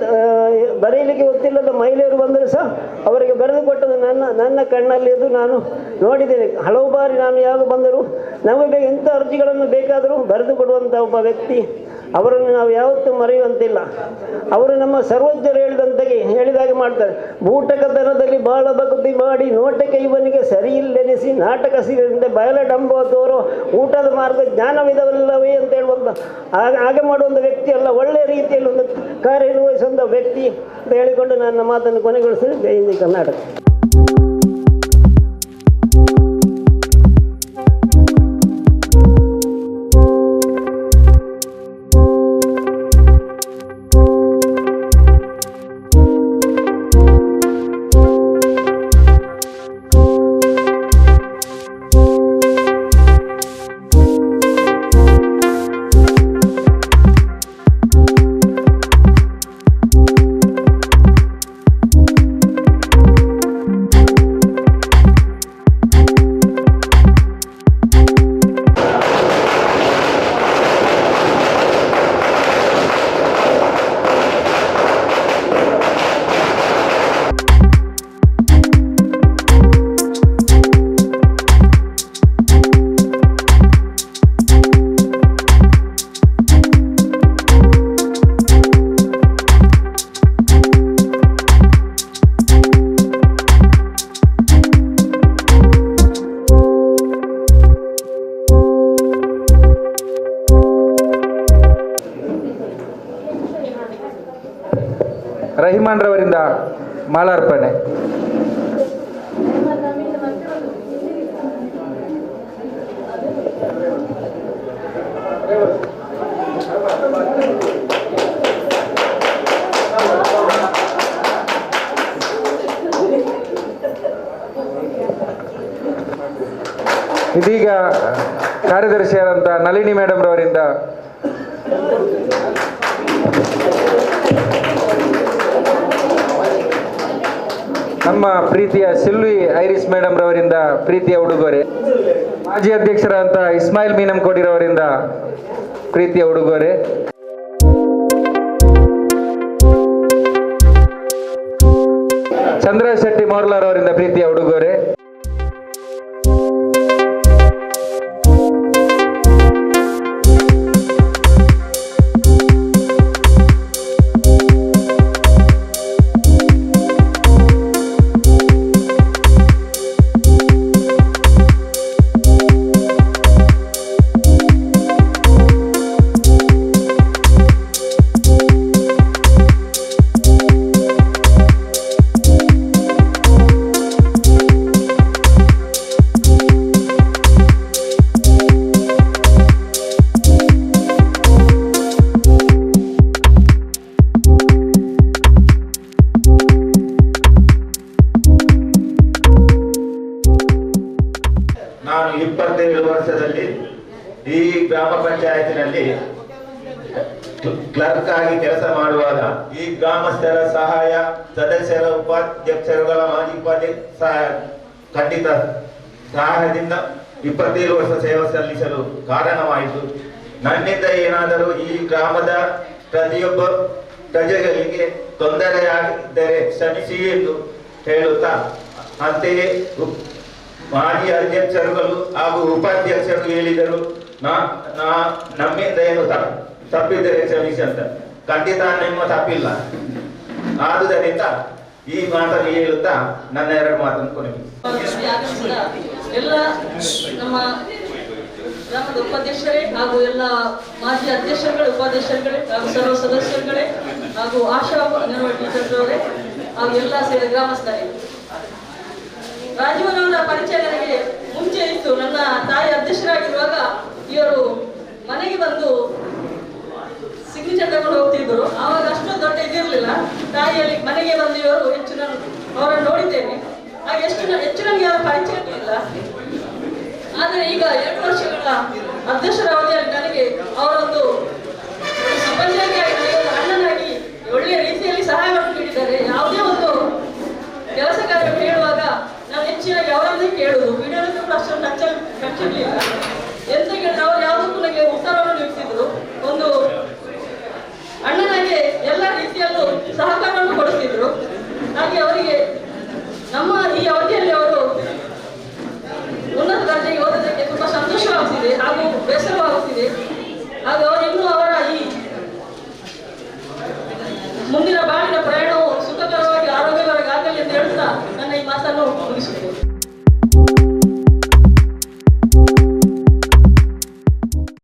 ಬರೆಯಲಿಕ್ಕೆ ಗೊತ್ತಿಲ್ಲದ ಮಹಿಳೆಯರು ಬಂದರೂ ಸಹ ಅವರಿಗೆ ಬರೆದು ಕೊಟ್ಟದ್ದು ನನ್ನ ಕಣ್ಣಲ್ಲಿ ಅದು ನಾನು ನೋಡಿದ್ದೇನೆ. ಹಲವು ಬಾರಿ ನಾನು ಯಾವಾಗ ಬಂದರೂ ನಮಗೆ ಎಂಥ ಅರ್ಜಿಗಳನ್ನು ಬೇಕಾದರೂ ಬರೆದು ಕೊಡುವಂಥ ಒಬ್ಬ ವ್ಯಕ್ತಿ. ಅವರನ್ನು ನಾವು ಯಾವತ್ತೂ ಮರೆಯುವಂತಿಲ್ಲ. ಅವರು ನಮ್ಮ ಸರ್ವಜ್ಞರು ಹೇಳಿದಾಗೆ ಮಾಡ್ತಾರೆ. ಬೂಟಕತನದಲ್ಲಿ ಬಾಳ ಭಕ್ತಿ ಮಾಡಿ ನೋಟಕ್ಕೆ ಇವನಿಗೆ ಸರಿಯಿಲ್ಲೆನಿಸಿ ನಾಟಕ ಸಿರಿಯಂತೆ ಬಯಲಡಂಬ ತೋರೋ ಊಟದ ಮಾರ್ಗ ಜ್ಞಾನವಿದವಲ್ಲವೇ ಅಂತ ಹೇಳುವಂಥ ಹಾಗೆ ಮಾಡುವಂಥ ವ್ಯಕ್ತಿ ಅಲ್ಲ, ಒಳ್ಳೆಯ ರೀತಿಯಲ್ಲಿ ಒಂದು ಕಾರ್ಯನಿರ್ವಹಿಸುವಂಥ ವ್ಯಕ್ತಿ ಅಂತ ಹೇಳಿಕೊಂಡು ನನ್ನ ಮಾತನ್ನು ಕೊನೆಗೊಳಿಸಿ ಜೈ ಹಿಂದ್ ಕರ್ನಾಟಕ.
ರಹಿಮಾನ್ ರವರಿಂದ ಮಾಲಾರ್ಪಣೆ. ಇದೀಗ ಕಾರ್ಯದರ್ಶಿಯಾದಂಥ ನಳಿನಿ ಮೇಡಮ್ ರವರಿಂದ ನಮ್ಮ ಪ್ರೀತಿಯ ಸಿಲ್ವಿ ಐರಿಸ್ ಮೇಡಮ್ ರವರಿಂದ ಪ್ರೀತಿಯ ಉಡುಗೊರೆ. ಮಾಜಿ ಅಧ್ಯಕ್ಷರಾದಂಥ ಇಸ್ಮಾಯಿಲ್ ಮೀನಂಕೋಡಿರವರಿಂದ ಪ್ರೀತಿಯ ಉಡುಗೊರೆ. ಚಂದ್ರ ಶೆಟ್ಟಿ ಮೋರ್ಲಾರವರಿಂದ ಪ್ರೀತಿಯ ಉಡುಗೊರೆ.
ನಾನು 27 ವರ್ಷದಲ್ಲಿ ಈ ಗ್ರಾಮ ಪಂಚಾಯತಿನಲ್ಲಿ ಕ್ಲರ್ಕ್ ಆಗಿ ಕೆಲಸ ಮಾಡುವಾಗ ಈ ಗ್ರಾಮಸ್ಥರ ಸಹಾಯ, ಸದಸ್ಯರ, ಉಪಾಧ್ಯಕ್ಷರುಗಳ, ಮಾಜಿ ಉಪಾಧ್ಯಕ್ಷ ಖಂಡಿತ ಸಹಾಯದಿಂದ 27 ವರ್ಷ ಸೇವೆ ಸಲ್ಲಿಸಲು ಕಾರಣವಾಯಿತು. ನನ್ನಿಂದ ಏನಾದರೂ ಈ ಗ್ರಾಮದ ಪ್ರತಿಯೊಬ್ಬ ಪ್ರಜೆಗಳಿಗೆ ತೊಂದರೆಯಾಗಿದ್ದರೆ ಕ್ಷಮಿಸಿ ಎಂದು ಹೇಳುತ್ತಾ, ಅಂತೆಯೇ ಮಾಜಿ ಅಧ್ಯಕ್ಷರುಗಳು ಹಾಗೂ ಉಪಾಧ್ಯಕ್ಷರು ಹೇಳಿದರು, ನಮ್ಮಿಂದ ಏನು ತಪ್ಪಿದ್ದರೆ ಕ್ಷಮಿಸಿ ಅಂತ. ಖಂಡಿತ ನಿಮ್ಮ ತಪ್ಪಿಲ್ಲ. ಆದುದರಿಂದ ಈ ಮಾತನ್ನು ಹೇಳುತ್ತಾ ನನ್ನ 2 ಮಾತನ್ನು ಕೊನೆಗೆ
ಎಲ್ಲ ನಮ್ಮ ಗ್ರಾಮದ ಉಪಾಧ್ಯಕ್ಷರೇ ಹಾಗೂ ಎಲ್ಲ ಮಾಜಿ ಅಧ್ಯಕ್ಷರುಗಳೇ, ಉಪಾಧ್ಯಕ್ಷರುಗಳೇ ಹಾಗೂ ಸರ್ವ ಸದಸ್ಯರುಗಳೇ ಹಾಗೂ ಆಶಾ ಟೀಚರ್ಸ್ ಅವರೇ ಹಾಗೂ ಎಲ್ಲ ಸೇರಿದ ಗ್ರಾಮಸ್ಥರೇ, ರಾಜೀವನವರ ಪರಿಚಯ ನನಗೆ ಮುಂಚೆ ಇತ್ತು. ನನ್ನ ತಾಯಿ ಅಧ್ಯಕ್ಷರಾಗಿರುವಾಗ ಇವರು ಮನೆಗೆ ಬಂದು ಸಿಗ್ನೇಚರ್ ತಗೊಂಡು ಹೋಗ್ತಿದ್ರು. ಆವಾಗ ಅಷ್ಟು ದೊಡ್ಡ ಇದಿರಲಿಲ್ಲ. ತಾಯಿಯಲ್ಲಿ ಮನೆಗೆ ಬಂದು ಇವರು ಹೆಚ್ಚು ನಾನು ಅವರನ್ನು ನೋಡಿದ್ದೇನೆ. ಆಗ ಹೆಚ್ಚು ನನಗೆ ಅವರ ಪರಿಚಯ ಇಲ್ಲ. ಆದರೆ ಈಗ 2 ವರ್ಷಗಳ ಅಧ್ಯಕ್ಷರ ಅವಧಿಯಲ್ಲಿ ನನಗೆ ಅವರೊಂದು ಪಂಚಾಯಿತಿಯಾಗಿ ನನಗೆ ಒಂದು ಅಣ್ಣನಾಗಿ ಒಳ್ಳೆಯ ರೀತಿಯಲ್ಲಿ ಸಹಾಯವನ್ನು ನೀಡಿದ್ದಾರೆ. ಯಾವುದೇ ಒಂದು ಕೆಲಸ ಕಾರ್ಯ ಹೇಳುವಾಗ ನಾನು ಹೆಚ್ಚಿನಾಗಿ ಅವರನ್ನೇ ಕೇಳುವುದು. ವಿಡಿಯೋದಲ್ಲಿ ಕೂಡ ಅಷ್ಟೊಂದು ಟಚ್ಚಿರಲಿಲ್ಲ.